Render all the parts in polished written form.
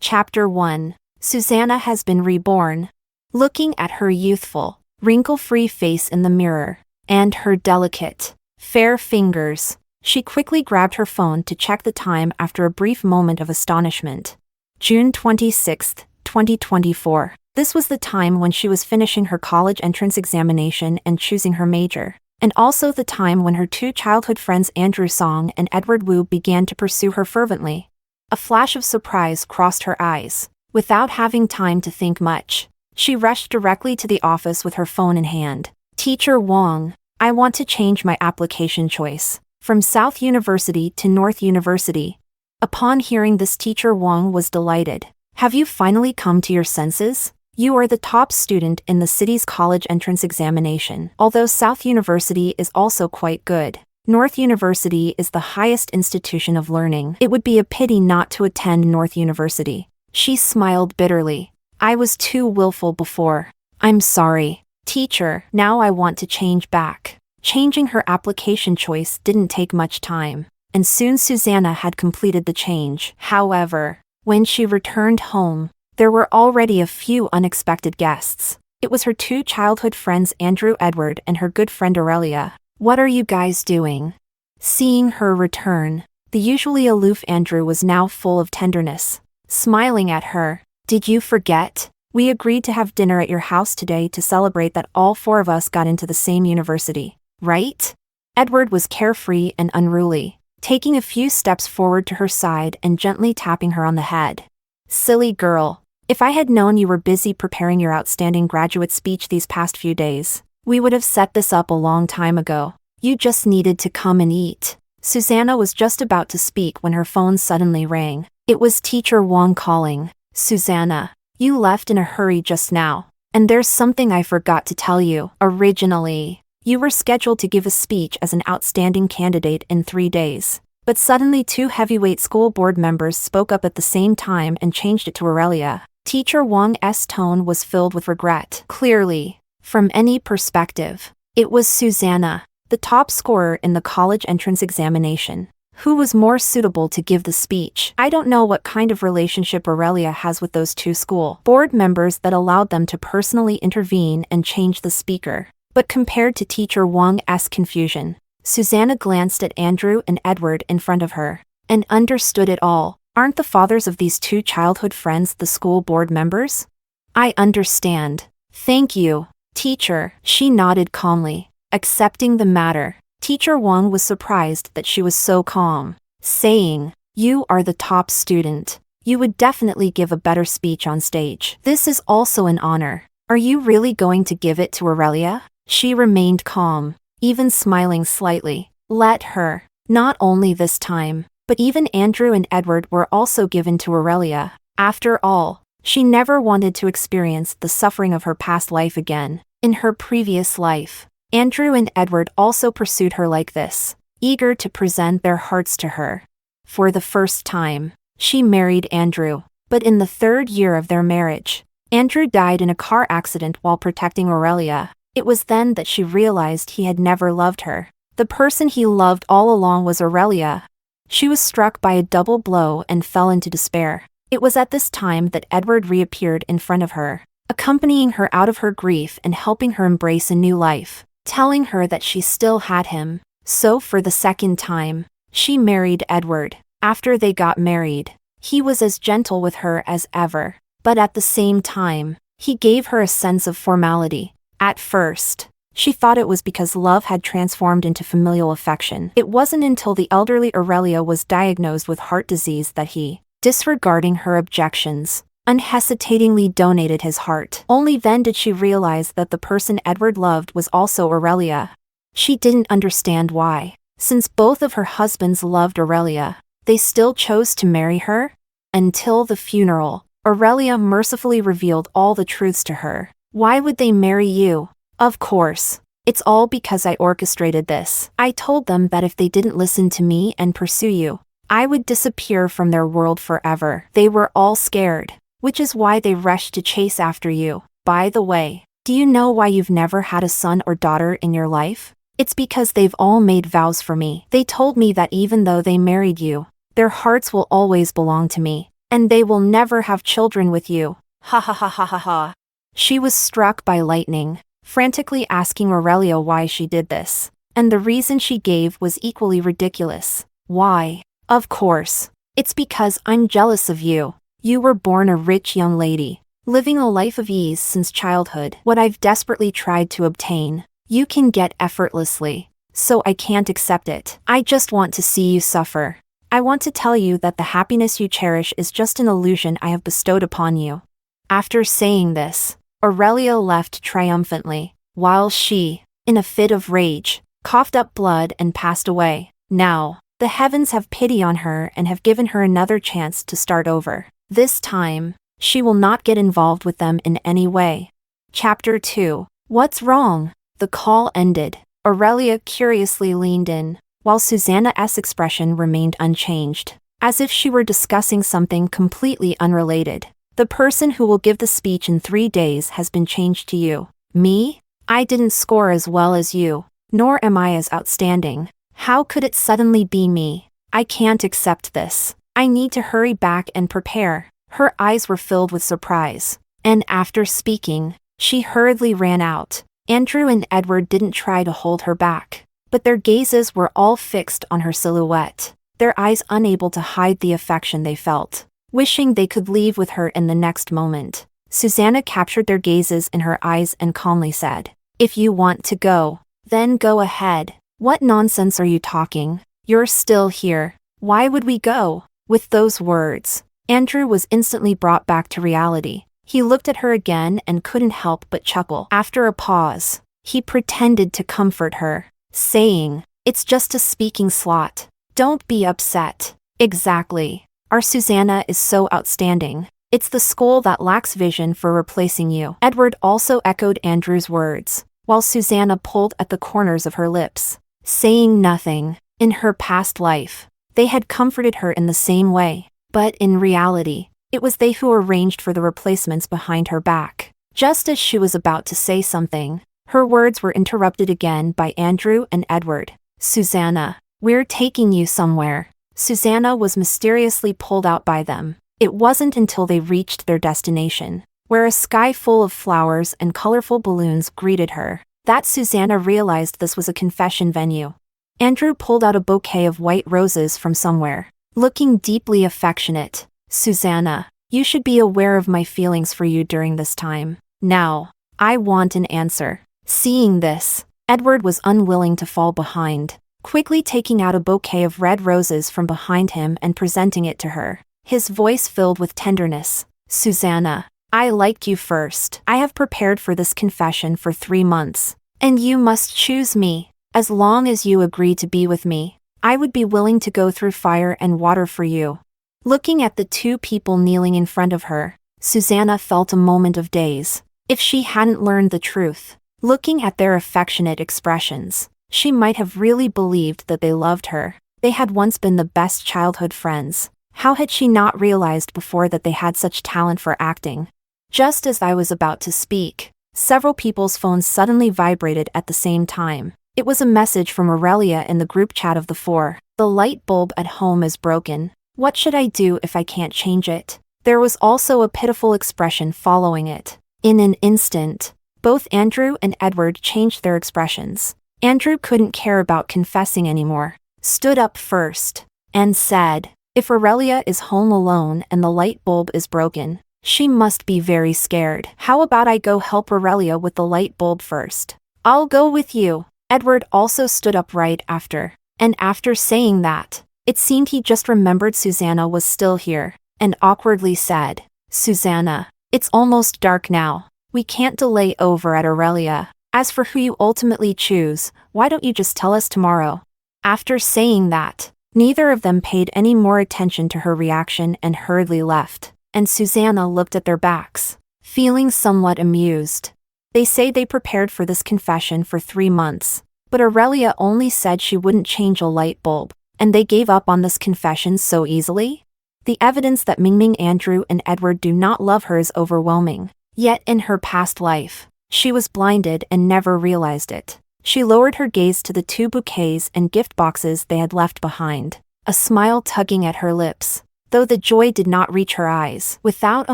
Chapter 1. Susanna has been reborn. Looking at her youthful, wrinkle-free face in the mirror, and her delicate, fair fingers, she quickly grabbed her phone to check the time after a brief moment of astonishment. June 26, 2024. This was the time when she was finishing her college entrance examination and choosing her major, and also the time when her two childhood friends Andrew Song and Edward Wu began to pursue her fervently. A flash of surprise crossed her eyes. Without having time to think much, she rushed directly to the office with her phone in hand. Teacher Wang, I want to change my application choice from South University to North University. Upon hearing this, Teacher Wang was delighted. Have you finally come to your senses? You are the top student in the city's college entrance examination. Although South University is also quite good, North University is the highest institution of learning. It would be a pity not to attend North University. She smiled bitterly. I was too willful before. I'm sorry, teacher. Now I want to change back. Changing her application choice didn't take much time, and soon Susanna had completed the change. However, when she returned home, there were already a few unexpected guests. It was her two childhood friends Andrew Edward and her good friend Aurelia. What are you guys doing? Seeing her return, the usually aloof Andrew was now full of tenderness. Smiling at her, did you forget? We agreed to have dinner at your house today to celebrate that all four of us got into the same university, right? Edward was carefree and unruly, taking a few steps forward to her side and gently tapping her on the head. Silly girl, if I had known you were busy preparing your outstanding graduate speech these past few days, we would have set this up a long time ago. You just needed to come and eat. Susanna was just about to speak when her phone suddenly rang. It was Teacher Wang calling. Susanna, you left in a hurry just now, and there's something I forgot to tell you. Originally, you were scheduled to give a speech as an outstanding candidate in 3 days, but suddenly two heavyweight school board members spoke up at the same time and changed it to Aurelia. Teacher Wang's tone was filled with regret. Clearly, from any perspective, it was Susanna, the top scorer in the college entrance examination, who was more suitable to give the speech. I don't know what kind of relationship Aurelia has with those two school board members that allowed them to personally intervene and change the speaker, but compared to Teacher Wang's confusion, Susanna glanced at Andrew and Edward in front of her, and understood it all. Aren't the fathers of these two childhood friends the school board members? I understand. Thank you, teacher. She nodded calmly, accepting the matter. Teacher Wang was surprised that she was so calm, saying, You are the top student. You would definitely give a better speech on stage. This is also an honor. Are you really going to give it to Aurelia? She remained calm, even smiling slightly. Let her. Not only this time, but even Andrew and Edward were also given to Aurelia. After all, she never wanted to experience the suffering of her past life again. In her previous life, Andrew and Edward also pursued her like this, eager to present their hearts to her. For the first time, she married Andrew, but in the 3rd year of their marriage, Andrew died in a car accident while protecting Aurelia. It was then that she realized he had never loved her. The person he loved all along was Aurelia. She was struck by a double blow and fell into despair. It was at this time that Edward reappeared in front of her, accompanying her out of her grief and helping her embrace a new life, telling her that she still had him. So for the 2nd time, she married Edward. After they got married, he was as gentle with her as ever, but at the same time, he gave her a sense of formality. At first, she thought it was because love had transformed into familial affection. It wasn't until the elderly Aurelia was diagnosed with heart disease that he, disregarding her objections, unhesitatingly donated his heart. Only then did she realize that the person Edward loved was also Aurelia. She didn't understand why. Since both of her husbands loved Aurelia, they still chose to marry her. Until the funeral, Aurelia mercifully revealed all the truths to her. Why would they marry you? Of course. It's all because I orchestrated this. I told them that if they didn't listen to me and pursue you, I would disappear from their world forever. They were all scared, which is why they rushed to chase after you. By the way, do you know why you've never had a son or daughter in your life? It's because they've all made vows for me. They told me that even though they married you, their hearts will always belong to me. And they will never have children with you. Ha ha ha ha ha ha. She was struck by lightning, frantically asking Aurelia why she did this. And the reason she gave was equally ridiculous. Why? Of course. It's because I'm jealous of you. You were born a rich young lady, living a life of ease since childhood. What I've desperately tried to obtain, you can get effortlessly. So I can't accept it. I just want to see you suffer. I want to tell you that the happiness you cherish is just an illusion I have bestowed upon you. After saying this, Aurelia left triumphantly, while she, in a fit of rage, coughed up blood and passed away. Now, the heavens have pity on her and have given her another chance to start over. This time, she will not get involved with them in any way. Chapter 2. What's wrong? The call ended. Aurelia curiously leaned in, while Susanna's expression remained unchanged, as if she were discussing something completely unrelated. The person who will give the speech in 3 days has been changed to you. Me? I didn't score as well as you, nor am I as outstanding. How could it suddenly be me? I can't accept this. I need to hurry back and prepare. Her eyes were filled with surprise, and after speaking, she hurriedly ran out. Andrew and Edward didn't try to hold her back, but their gazes were all fixed on her silhouette, their eyes unable to hide the affection they felt, wishing they could leave with her in the next moment. Susanna captured their gazes in her eyes and calmly said, "If you want to go, then go ahead." "What nonsense are you talking? You're still here. Why would we go?" With those words, Andrew was instantly brought back to reality. He looked at her again and couldn't help but chuckle. After a pause, he pretended to comfort her, saying, "It's just a speaking slot. Don't be upset." "Exactly. Our Susanna is so outstanding. It's the school that lacks vision for replacing you." Edward also echoed Andrew's words, while Susanna pulled at the corners of her lips, saying nothing. In her past life, they had comforted her in the same way, but in reality, it was they who arranged for the replacements behind her back. Just as she was about to say something, her words were interrupted again by Andrew and Edward. "Susanna, we're taking you somewhere." Susanna was mysteriously pulled out by them. It wasn't until they reached their destination, where a sky full of flowers and colorful balloons greeted her, that Susanna realized this was a confession venue. Andrew pulled out a bouquet of white roses from somewhere, looking deeply affectionate. "Susanna, you should be aware of my feelings for you during this time. Now, I want an answer." Seeing this, Edward was unwilling to fall behind, quickly taking out a bouquet of red roses from behind him and presenting it to her, his voice filled with tenderness. "Susanna, I liked you first. I have prepared for this confession for 3 months, and you must choose me. As long as you agree to be with me, I would be willing to go through fire and water for you." Looking at the two people kneeling in front of her, Susanna felt a moment of daze. If she hadn't learned the truth, looking at their affectionate expressions, she might have really believed that they loved her. They had once been the best childhood friends. How had she not realized before that they had such talent for acting? Just as I was about to speak, several people's phones suddenly vibrated at the same time. It was a message from Aurelia in the group chat of the 4. "The light bulb at home is broken. What should I do if I can't change it?" There was also a pitiful expression following it. In an instant, both Andrew and Edward changed their expressions. Andrew couldn't care about confessing anymore, stood up first, and said, "If Aurelia is home alone and the light bulb is broken, she must be very scared. How about I go help Aurelia with the light bulb first?" "I'll go with you." Edward also stood up right after, and after saying that, it seemed he just remembered Susanna was still here, and awkwardly said, "Susanna, it's almost dark now. We can't delay over at Aurelia. As for who you ultimately choose, why don't you just tell us tomorrow?" After saying that, neither of them paid any more attention to her reaction and hurriedly left, and Susanna looked at their backs, feeling somewhat amused. They say they prepared for this confession for 3 months, but Aurelia only said she wouldn't change a light bulb, and they gave up on this confession so easily? The evidence that Mingming, Andrew, and Edward do not love her is overwhelming. Yet in her past life, she was blinded and never realized it. She lowered her gaze to the 2 bouquets and gift boxes they had left behind, a smile tugging at her lips. though the joy did not reach her eyes. Without a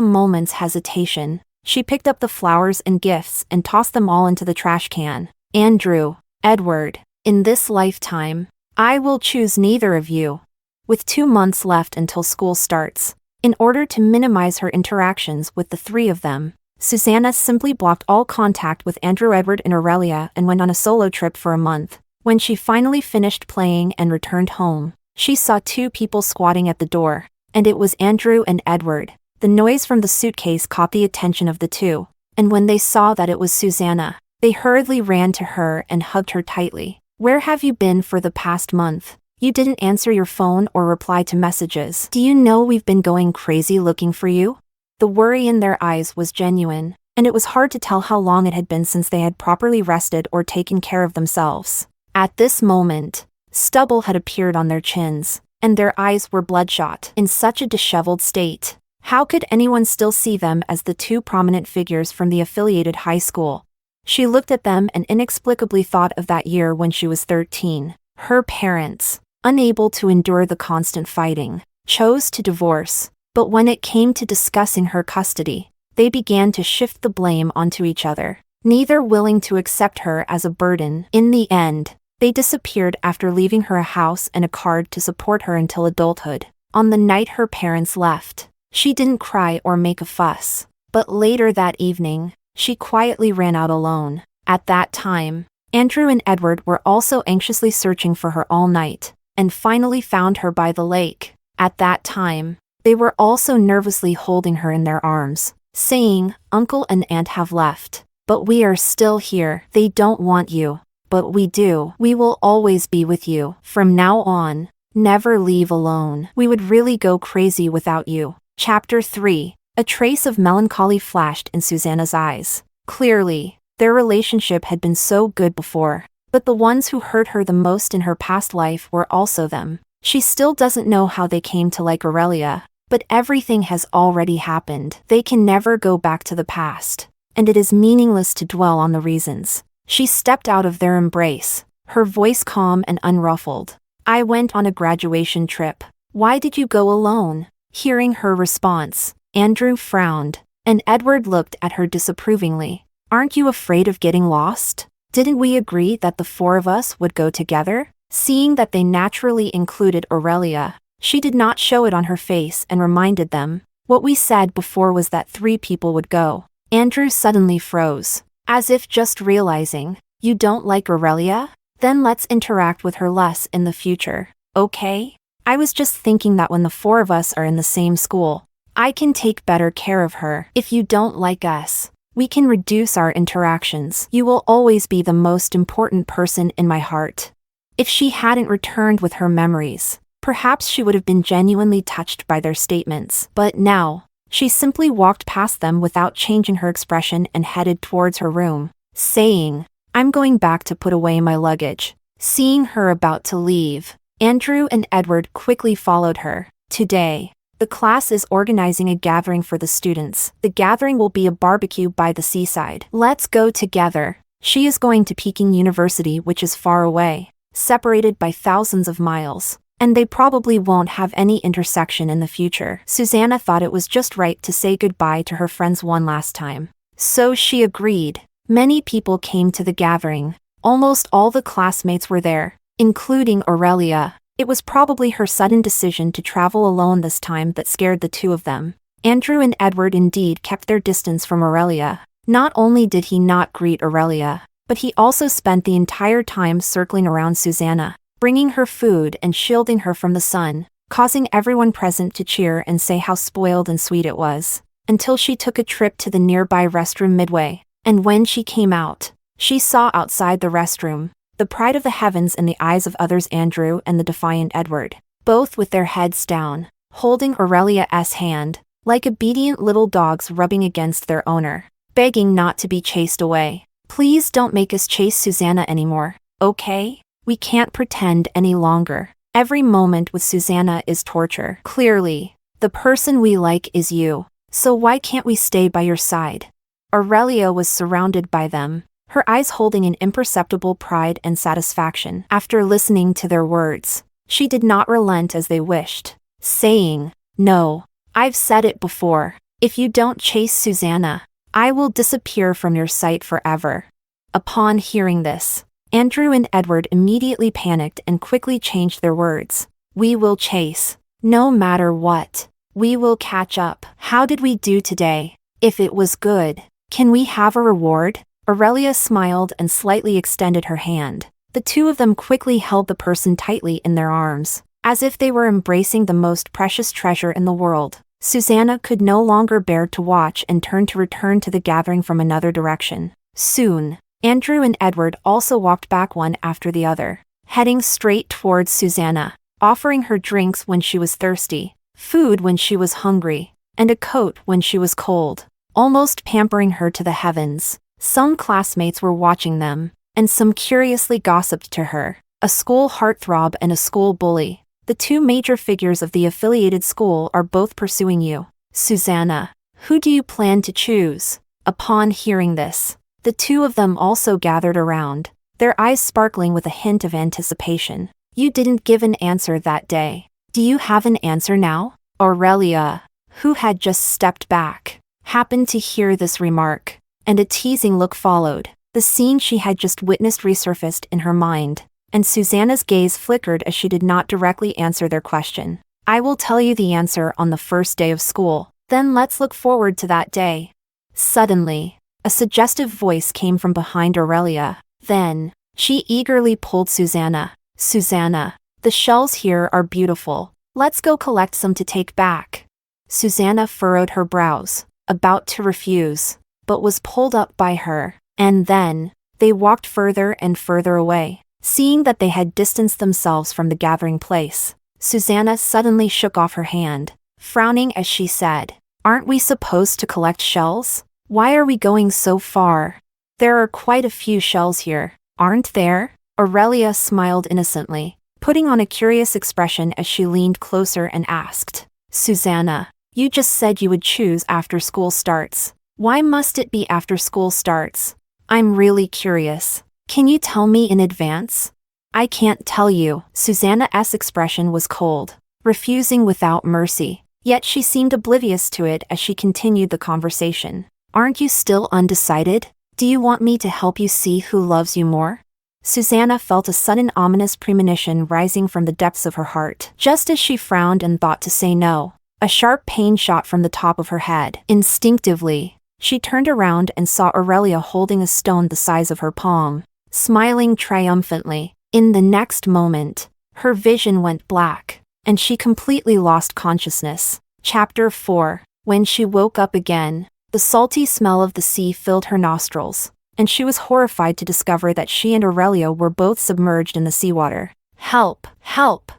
moment's hesitation, she picked up the flowers and gifts and tossed them all into the trash can. Andrew, Edward, in this lifetime, I will choose neither of you. With 2 months left until school starts, in order to minimize her interactions with the three of them, Susanna simply blocked all contact with Andrew, Edward, and Aurelia and went on a solo trip for a month. When she finally finished playing and returned home, she saw 2 people squatting at the door, and it was Andrew and Edward. The noise from the suitcase caught the attention of the two, and when they saw that it was Susanna, they hurriedly ran to her and hugged her tightly. Where have you been for the past month? You didn't answer your phone or reply to messages. Do you know we've been going crazy looking for you? The worry in their eyes was genuine, and it was hard to tell how long it had been since they had properly rested or taken care of themselves. At this moment, stubble had appeared on their chins, and their eyes were bloodshot. In such a disheveled state, how could anyone still see them as the 2 prominent figures from the affiliated high school? She looked at them and inexplicably thought of that year when she was 13. Her parents, unable to endure the constant fighting, chose to divorce, but when it came to discussing her custody, they began to shift the blame onto each other, neither willing to accept her as a burden. In the end, they disappeared after leaving her a house and a card to support her until adulthood. On the night her parents left, she didn't cry or make a fuss, but later that evening, she quietly ran out alone. At that time, Andrew and Edward were also anxiously searching for her all night, and finally found her by the lake. At that time, they were also nervously holding her in their arms, saying, "Uncle and Aunt have left, but we are still here. They don't want you, but we do. We will always be with you. From now on, never leave alone. We would really go crazy without you." Chapter 3. A trace of melancholy flashed in Susanna's eyes. Clearly, their relationship had been so good before, but the ones who hurt her the most in her past life were also them. She still doesn't know how they came to like Aurelia, but everything has already happened. They can never go back to the past, and it is meaningless to dwell on the reasons. She stepped out of their embrace, her voice calm and unruffled. "I went on a graduation trip. Why did you go alone?" Hearing her response, Andrew frowned, and Edward looked at her disapprovingly. "Aren't you afraid of getting lost? Didn't we agree that the 4 of us would go together?" Seeing that they naturally included Aurelia, she did not show it on her face and reminded them, "What we said before was that 3 people would go." Andrew suddenly froze, as if just realizing, "You don't like Aurelia? Then let's interact with her less in the future, okay? I was just thinking that when the 4 of us are in the same school, I can take better care of her. If you don't like us, we can reduce our interactions. You will always be the most important person in my heart." If she hadn't returned with her memories, perhaps she would have been genuinely touched by their statements. But now, she simply walked past them without changing her expression and headed towards her room, saying, "I'm going back to put away my luggage." Seeing her about to leave, Andrew and Edward quickly followed her. Today, the class is organizing a gathering for the students. The gathering will be a barbecue by the seaside. Let's go together. She is going to Peking University, which is far away, separated by thousands of miles, and they probably won't have any intersection in the future. Susanna thought it was just right to say goodbye to her friends one last time, so she agreed. Many people came to the gathering. Almost all the classmates were there, including Aurelia. It was probably her sudden decision to travel alone this time that scared the 2 of them. Andrew and Edward indeed kept their distance from Aurelia. Not only did he not greet Aurelia, but he also spent the entire time circling around Susanna, bringing her food and shielding her from the sun, causing everyone present to cheer and say how spoiled and sweet it was, until she took a trip to the nearby restroom midway. And when she came out, she saw outside the restroom, the pride of the heavens in the eyes of others, Andrew and the defiant Edward, both with their heads down, holding Aurelia's hand, like obedient little dogs rubbing against their owner, begging not to be chased away. "Please don't make us chase Susanna anymore, okay? We can't pretend any longer. Every moment with Susanna is torture. Clearly, the person we like is you, so why can't we stay by your side?" Aurelia was surrounded by them, her eyes holding an imperceptible pride and satisfaction. After listening to their words, she did not relent as they wished, saying, No. I've said it before. If you don't chase Susanna, I will disappear from your sight forever. Upon hearing this, Andrew and Edward immediately panicked and quickly changed their words. We will chase. No matter what. We will catch up. How did we do today? If it was good, can we have a reward? Aurelia smiled and slightly extended her hand. The two of them quickly held the person tightly in their arms, as if they were embracing the most precious treasure in the world. Susanna could no longer bear to watch and turned to return to the gathering from another direction. Soon, Andrew and Edward also walked back one after the other, heading straight towards Susanna, offering her drinks when she was thirsty, food when she was hungry, and a coat when she was cold, almost pampering her to the heavens. Some classmates were watching them, and some curiously gossiped to her. A school heartthrob and a school bully, the two major figures of the affiliated school, are both pursuing you. Susanna, who do you plan to choose? Upon hearing this, the two of them also gathered around, their eyes sparkling with a hint of anticipation. You didn't give an answer that day. Do you have an answer now? Aurelia, who had just stepped back, happened to hear this remark, and a teasing look followed. The scene she had just witnessed resurfaced in her mind, and Susanna's gaze flickered as she did not directly answer their question. I will tell you the answer on the first day of school, then let's look forward to that day. Suddenly, a suggestive voice came from behind Aurelia. Then, she eagerly pulled Susanna. Susanna, the shells here are beautiful. Let's go collect some to take back. Susanna furrowed her brows, about to refuse, but was pulled up by her, and then, they walked further and further away. Seeing that they had distanced themselves from the gathering place, Susanna suddenly shook off her hand, frowning as she said, Aren't we supposed to collect shells? Why are we going so far? There are quite a few shells here, aren't there? Aurelia smiled innocently, putting on a curious expression as she leaned closer and asked, Susanna, you just said you would choose after school starts. Why must it be after school starts? I'm really curious. Can you tell me in advance? I can't tell you. Susanna's expression was cold, refusing without mercy, yet she seemed oblivious to it as she continued the conversation. Aren't you still undecided? Do you want me to help you see who loves you more? Susanna felt a sudden ominous premonition rising from the depths of her heart. Just as she frowned and thought to say no, a sharp pain shot from the top of her head. Instinctively, she turned around and saw Aurelia holding a stone the size of her palm, smiling triumphantly. In the next moment, her vision went black, and she completely lost consciousness. Chapter 4. When she woke up again, the salty smell of the sea filled her nostrils, and she was horrified to discover that she and Aurelia were both submerged in the seawater. Help! Help!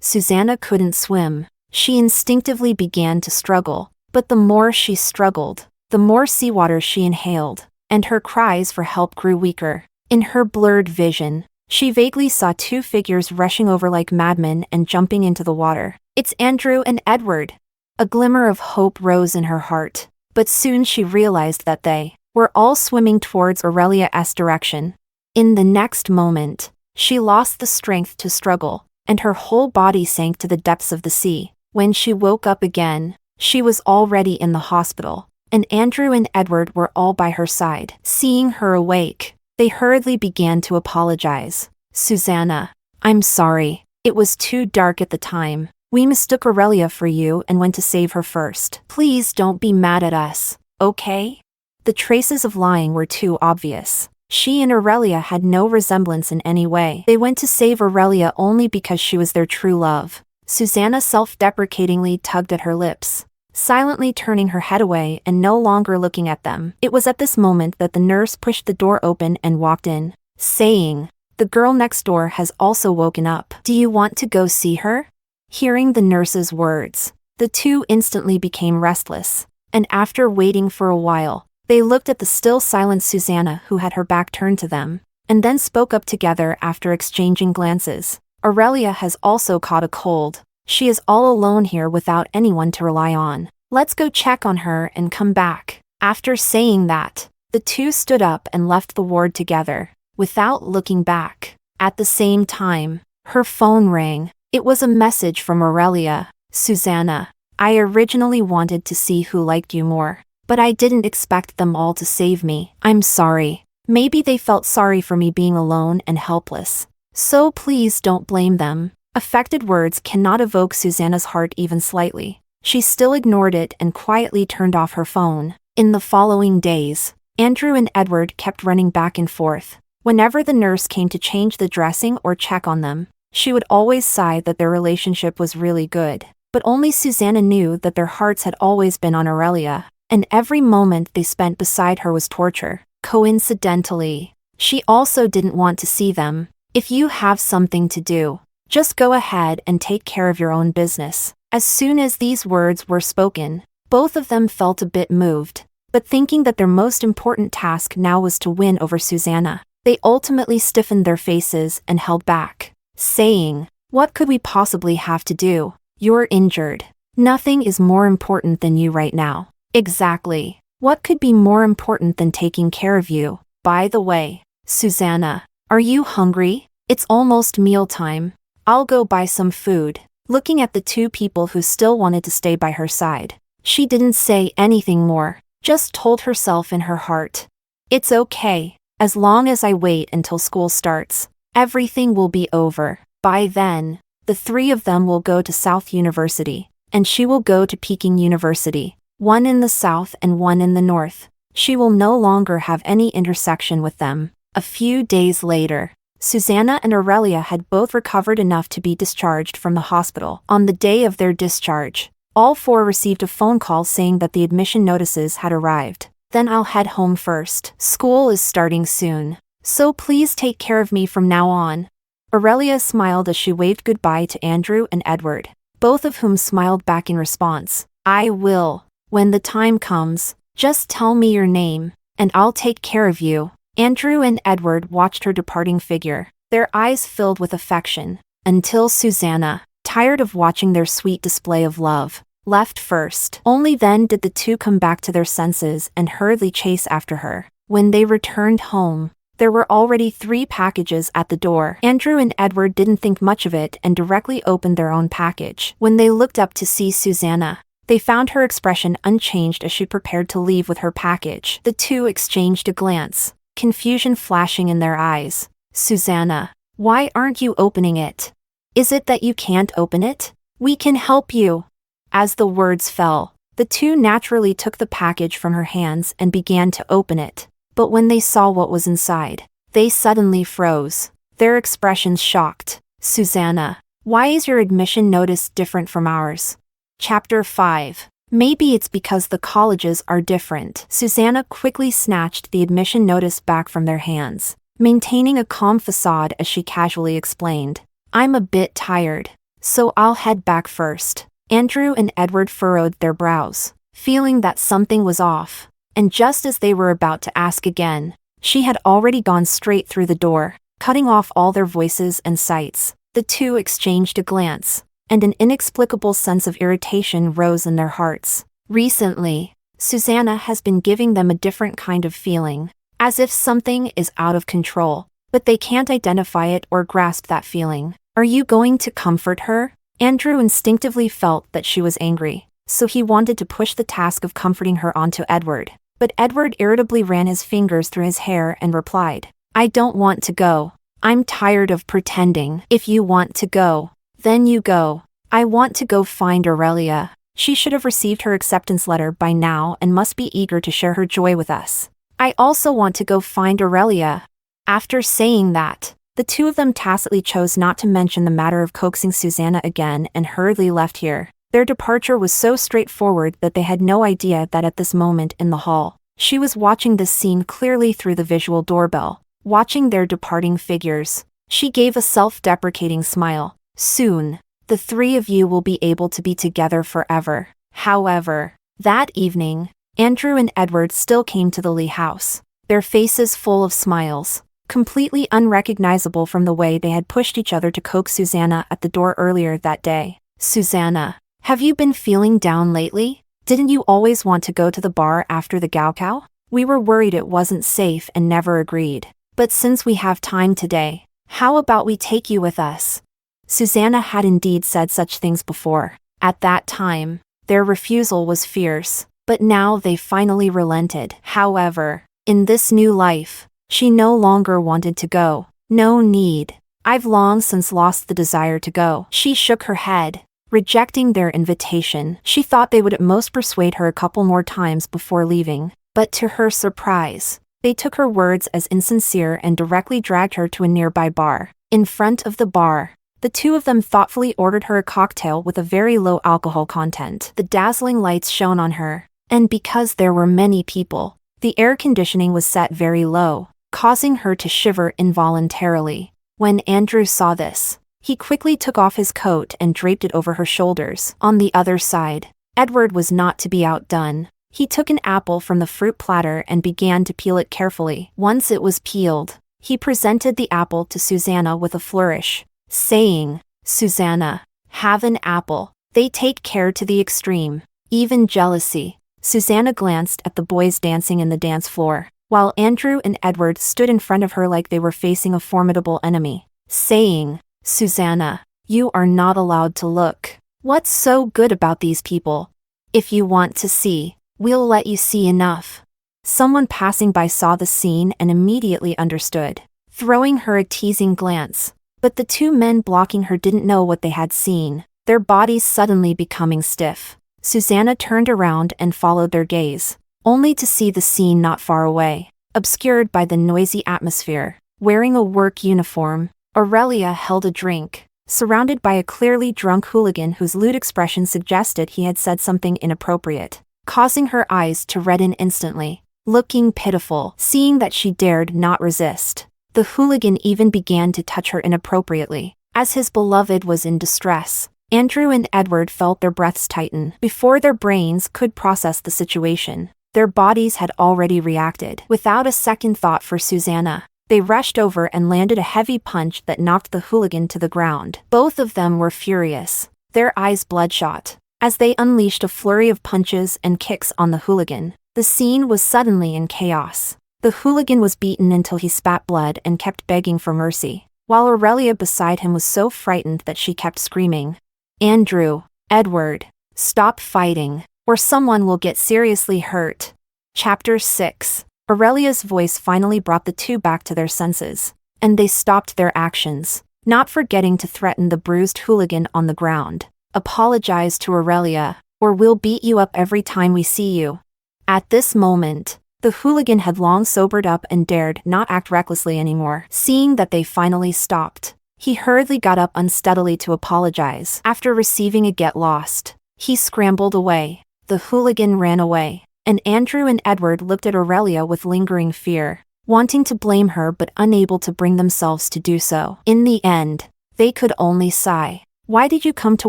Susanna couldn't swim. She instinctively began to struggle, but the more she struggled, the more seawater she inhaled, and her cries for help grew weaker. In her blurred vision, she vaguely saw two figures rushing over like madmen and jumping into the water. It's Andrew and Edward. A glimmer of hope rose in her heart, but soon she realized that they were all swimming towards Aurelia's direction. In the next moment, she lost the strength to struggle, and her whole body sank to the depths of the sea. When she woke up again, she was already in the hospital, and Andrew and Edward were all by her side. Seeing her awake, they hurriedly began to apologize. Susanna, I'm sorry. It was too dark at the time. We mistook Aurelia for you and went to save her first. Please don't be mad at us, okay? The traces of lying were too obvious. She and Aurelia had no resemblance in any way. They went to save Aurelia only because she was their true love. Susanna self-deprecatingly tugged at her lips, silently turning her head away and no longer looking at them. It was at this moment that the nurse pushed the door open and walked in, saying, The girl next door has also woken up. Do you want to go see her? Hearing the nurse's words, the two instantly became restless, and after waiting for a while, they looked at the still silent Susanna who had her back turned to them, and then spoke up together after exchanging glances. Aurelia has also caught a cold. She is all alone here without anyone to rely on. Let's go check on her and come back. After saying that, the two stood up and left the ward together, without looking back. At the same time, her phone rang. It was a message from Aurelia. Susanna, I originally wanted to see who liked you more, but I didn't expect them all to save me. I'm sorry. Maybe they felt sorry for me being alone and helpless. So please don't blame them. Affected words cannot evoke Susanna's heart even slightly. She still ignored it and quietly turned off her phone. In the following days, Andrew and Edward kept running back and forth. Whenever the nurse came to change the dressing or check on them, she would always sigh that their relationship was really good. But only Susanna knew that their hearts had always been on Aurelia, and every moment they spent beside her was torture. Coincidentally, she also didn't want to see them. If you have something to do, just go ahead and take care of your own business. As soon as these words were spoken, both of them felt a bit moved, but thinking that their most important task now was to win over Susanna, they ultimately stiffened their faces and held back, saying, "What could we possibly have to do? You're injured. Nothing is more important than you right now." Exactly. What could be more important than taking care of you? By the way, Susanna, are you hungry? It's almost mealtime. I'll go buy some food. Looking at the two people who still wanted to stay by her side, she didn't say anything more, just told herself in her heart, "It's okay. As long as I wait until school starts, everything will be over. By then, the three of them will go to South University, and she will go to Peking University, one in the south and one in the north. She will no longer have any intersection with them." A few days later, Susanna and Aurelia had both recovered enough to be discharged from the hospital. On the day of their discharge, all four received a phone call saying that the admission notices had arrived. "Then I'll head home first. School is starting soon, so please take care of me from now on." Aurelia smiled as she waved goodbye to Andrew and Edward, both of whom smiled back in response. "I will. When the time comes, just tell me your name, and I'll take care of you." Andrew and Edward watched her departing figure, their eyes filled with affection, until Susanna, tired of watching their sweet display of love, left first. Only then did the two come back to their senses and hurriedly chase after her. When they returned home, there were already 3 packages at the door. Andrew and Edward didn't think much of it and directly opened their own package. When they looked up to see Susanna, they found her expression unchanged as she prepared to leave with her package. The two exchanged a glance, confusion flashing in their eyes. "Susanna, why aren't you opening it? Is it that you can't open it? We can help you." As the words fell, the two naturally took the package from her hands and began to open it. But when they saw what was inside, they suddenly froze, their expressions shocked. "Susanna, why is your admission notice different from ours?" Chapter 5. Maybe it's because the colleges are different. Susanna quickly snatched the admission notice back from their hands, maintaining a calm facade as she casually explained, "I'm a bit tired, so I'll head back first." Andrew and Edward furrowed their brows, feeling that something was off, and just as they were about to ask again, she had already gone straight through the door, cutting off all their voices and sights. The two exchanged a glance, and an inexplicable sense of irritation rose in their hearts. Recently, Susanna has been giving them a different kind of feeling, as if something is out of control, but they can't identify it or grasp that feeling. "Are you going to comfort her?" Andrew instinctively felt that she was angry, so he wanted to push the task of comforting her onto Edward. But Edward irritably ran his fingers through his hair and replied, "I don't want to go. I'm tired of pretending. If you want to go, then you go. I want to go find Aurelia. She should have received her acceptance letter by now and must be eager to share her joy with us. I also want to go find Aurelia." After saying that, the two of them tacitly chose not to mention the matter of coaxing Susanna again and hurriedly left here. Their departure was so straightforward that they had no idea that at this moment in the hall, she was watching this scene clearly through the visual doorbell, watching their departing figures. She gave a self-deprecating smile. "Soon, the three of you will be able to be together forever." However, that evening, Andrew and Edward still came to the Lee house, their faces full of smiles, completely unrecognizable from the way they had pushed each other to coax Susanna at the door earlier that day. "Susanna, have you been feeling down lately? Didn't you always want to go to the bar after the gaokao? We were worried it wasn't safe and never agreed. But since we have time today, how about we take you with us?" Susanna had indeed said such things before. At that time, Their refusal was fierce, but now they finally relented. However, in this new life, she no longer wanted to go. No need. I've long since lost the desire to go. She shook her head, rejecting their invitation. She thought they would at most persuade her a couple more times before leaving, but to her surprise, they took her words as insincere and directly dragged her to a nearby bar. In front of the bar, the two of them thoughtfully ordered her a cocktail with a very low alcohol content. The dazzling lights shone on her, and because there were many people, the air conditioning was set very low, causing her to shiver involuntarily. When Andrew saw this, he quickly took off his coat and draped it over her shoulders. On the other side, Edward was not to be outdone. He took an apple from the fruit platter and began to peel it carefully. Once it was peeled, he presented the apple to Susanna with a flourish, saying, "Susanna, have an apple." They take care to the extreme, even jealousy. Susanna glanced at the boys dancing in the dance floor, while Andrew and Edward stood in front of her like they were facing a formidable enemy, saying, "Susanna, you are not allowed to look. What's so good about these people? If you want to see, we'll let you see enough." Someone passing by saw the scene and immediately understood, throwing her a teasing glance. But the two men blocking her didn't know what they had seen, their bodies suddenly becoming stiff. Susanna turned around and followed their gaze, only to see the scene not far away, obscured by the noisy atmosphere. Wearing a work uniform, Aurelia held a drink, surrounded by a clearly drunk hooligan whose lewd expression suggested he had said something inappropriate, causing her eyes to redden instantly. Looking pitiful, seeing that she dared not resist, the hooligan even began to touch her inappropriately. As his beloved was in distress, Andrew and Edward felt their breaths tighten. Before their brains could process the situation, their bodies had already reacted. Without a second thought for Susanna, they rushed over and landed a heavy punch that knocked the hooligan to the ground. Both of them were furious, their eyes bloodshot, as they unleashed a flurry of punches and kicks on the hooligan. The scene was suddenly in chaos. The hooligan was beaten until he spat blood and kept begging for mercy, while Aurelia beside him was so frightened that she kept screaming, "Andrew, Edward, stop fighting, or someone will get seriously hurt." Chapter 6. Aurelia's voice finally brought the two back to their senses, and they stopped their actions, not forgetting to threaten the bruised hooligan on the ground. "Apologize to Aurelia, or we'll beat you up every time we see you." At this moment, the hooligan had long sobered up and dared not act recklessly anymore. Seeing that they finally stopped, he hurriedly got up unsteadily to apologize. After receiving a "get lost," he scrambled away. The hooligan ran away, and Andrew and Edward looked at Aurelia with lingering fear, wanting to blame her but unable to bring themselves to do so. In the end, they could only sigh. "Why did you come to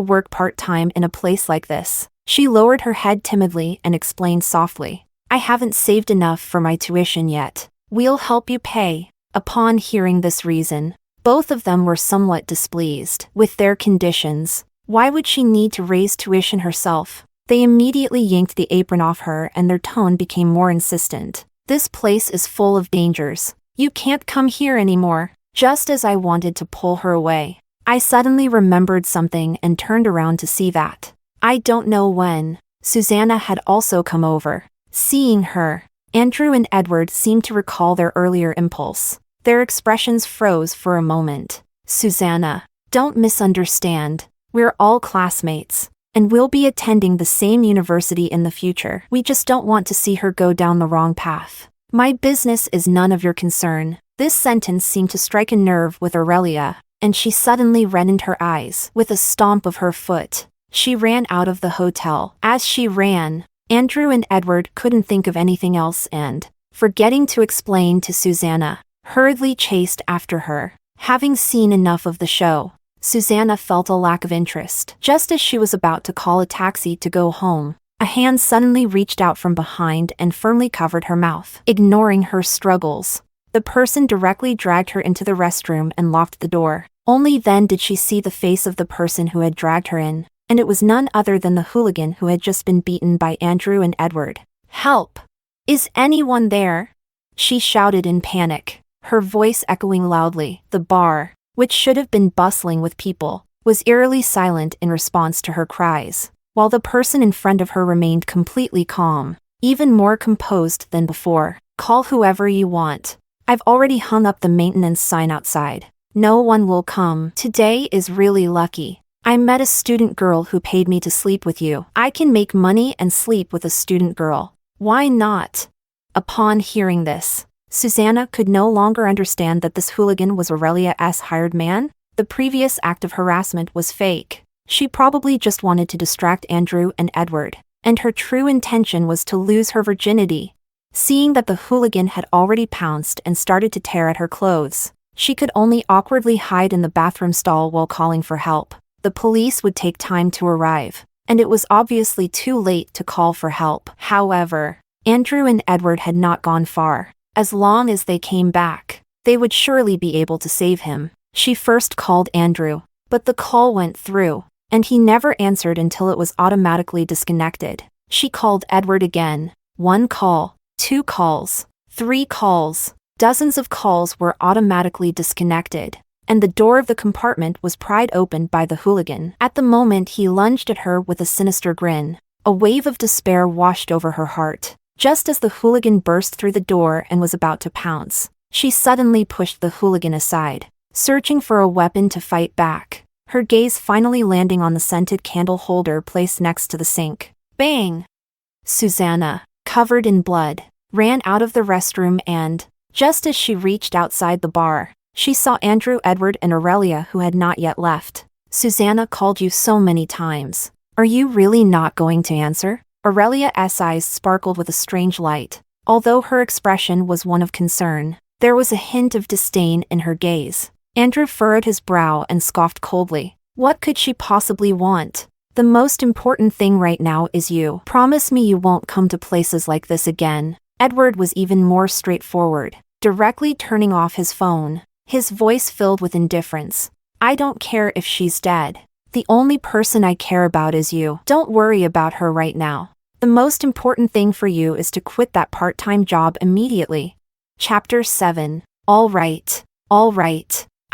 work part-time in a place like this?" She lowered her head timidly and explained softly, "I haven't saved enough for my tuition yet. We'll help you pay." Upon hearing this reason, both of them were somewhat displeased with their conditions. Why would she need to raise tuition herself? They immediately yanked the apron off her and their tone became more insistent. "This place is full of dangers. You can't come here anymore." Just as I wanted to pull her away, I suddenly remembered something and turned around to see that, I don't know when, Susanna had also come over. Seeing her, Andrew and Edward seemed to recall their earlier impulse. Their expressions froze for a moment. "Susanna, don't misunderstand. We're all classmates, and we'll be attending the same university in the future. We just don't want to see her go down the wrong path. My business is none of your concern." This sentence seemed to strike a nerve with Aurelia, and she suddenly reddened her eyes. With a stomp of her foot, she ran out of the hotel. As she ran, Andrew and Edward couldn't think of anything else and, forgetting to explain to Susanna, hurriedly chased after her. Having seen enough of the show, Susanna felt a lack of interest. Just as she was about to call a taxi to go home, a hand suddenly reached out from behind and firmly covered her mouth. Ignoring her struggles, the person directly dragged her into the restroom and locked the door. Only then did she see the face of the person who had dragged her in, and it was none other than the hooligan who had just been beaten by Andrew and Edward. "Help! Is anyone there?" she shouted in panic, her voice echoing loudly. The bar, which should have been bustling with people, was eerily silent in response to her cries. while the person in front of her remained completely calm, even more composed than before. "Call whoever you want. I've already hung up the maintenance sign outside. No one will come. Today is really lucky. I met a student girl who paid me to sleep with you. I can make money and sleep with a student girl. Why not?" Upon hearing this, Susanna could no longer understand that this hooligan was Aurelia's hired man. The previous act of harassment was fake. She probably just wanted to distract Andrew and Edward, and her true intention was to lose her virginity. Seeing that the hooligan had already pounced and started to tear at her clothes, she could only awkwardly hide in the bathroom stall while calling for help. The police would take time to arrive, and it was obviously too late to call for help. However, Andrew and Edward had not gone far. As long as they came back, they would surely be able to save him. She first called Andrew, but the call went through, and he never answered until it was automatically disconnected. She called Edward again. 1 call, 2 calls, 3 calls. Dozens of calls were automatically disconnected, and the door of the compartment was pried open by the hooligan. At the moment, he lunged at her with a sinister grin. A wave of despair washed over her heart. Just as the hooligan burst through the door and was about to pounce, she suddenly pushed the hooligan aside, searching for a weapon to fight back, her gaze finally landing on the scented candle holder placed next to the sink. Bang! Susanna, covered in blood, ran out of the restroom and, just as she reached outside the bar, she saw Andrew, Edward, and Aurelia, who had not yet left. "Susanna called you so many times. Are you really not going to answer?" Aurelia's eyes sparkled with a strange light. Although her expression was one of concern, there was a hint of disdain in her gaze. Andrew furrowed his brow and scoffed coldly. What could she possibly want? "The most important thing right now is you. Promise me you won't come to places like this again." Edward was even more straightforward, directly turning off his phone, his voice filled with indifference. "I don't care if she's dead. The only person I care about is you. Don't worry about her right now. The most important thing for you is to quit that part-time job immediately." Chapter 7. All right.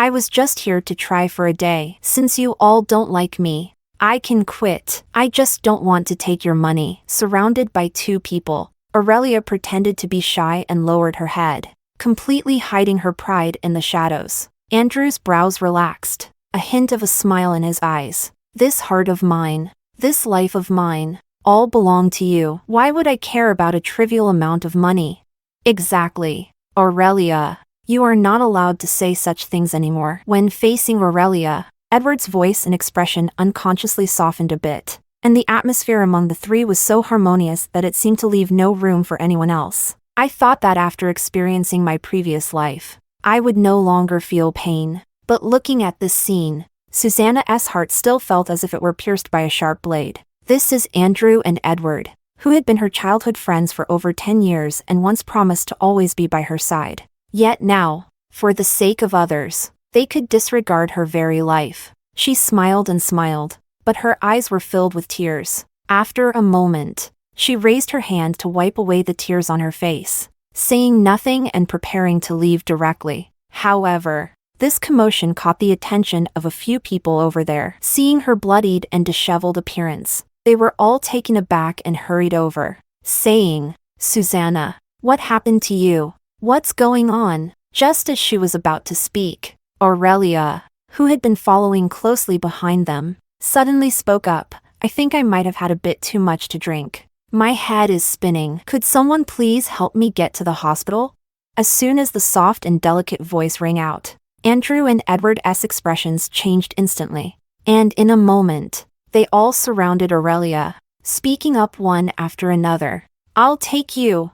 I was just here to try for a day. Since you all don't like me, I can quit. I just don't want to take your money. Surrounded by 2 people, Aurelia pretended to be shy and lowered her head, completely hiding her pride in the shadows. Andrew's brows relaxed, a hint of a smile in his eyes. "This heart of mine, this life of mine, all belong to you. Why would I care about a trivial amount of money?" "Exactly. Aurelia, you are not allowed to say such things anymore." When facing Aurelia, Edward's voice and expression unconsciously softened a bit, and the atmosphere among the 3 was so harmonious that it seemed to leave no room for anyone else. "I thought that after experiencing my previous life, I would no longer feel pain. But looking at this scene, Susanna's heart still felt as if it were pierced by a sharp blade. This is Andrew and Edward, who had been her childhood friends for over 10 years and once promised to always be by her side. Yet now, for the sake of others, they could disregard her very life. She smiled and smiled, but her eyes were filled with tears. After a moment, she raised her hand to wipe away the tears on her face, saying nothing and preparing to leave directly. However, this commotion caught the attention of a few people over there. Seeing her bloodied and disheveled appearance, they were all taken aback and hurried over, saying, "Susanna, what happened to you? What's going on?" Just as she was about to speak, Aurelia, who had been following closely behind them, suddenly spoke up. "I think I might have had a bit too much to drink. My head is spinning. Could someone please help me get to the hospital?" As soon as the soft and delicate voice rang out, Andrew and Edward's expressions changed instantly, and in a moment, they all surrounded Aurelia, speaking up one after another. I'll take you.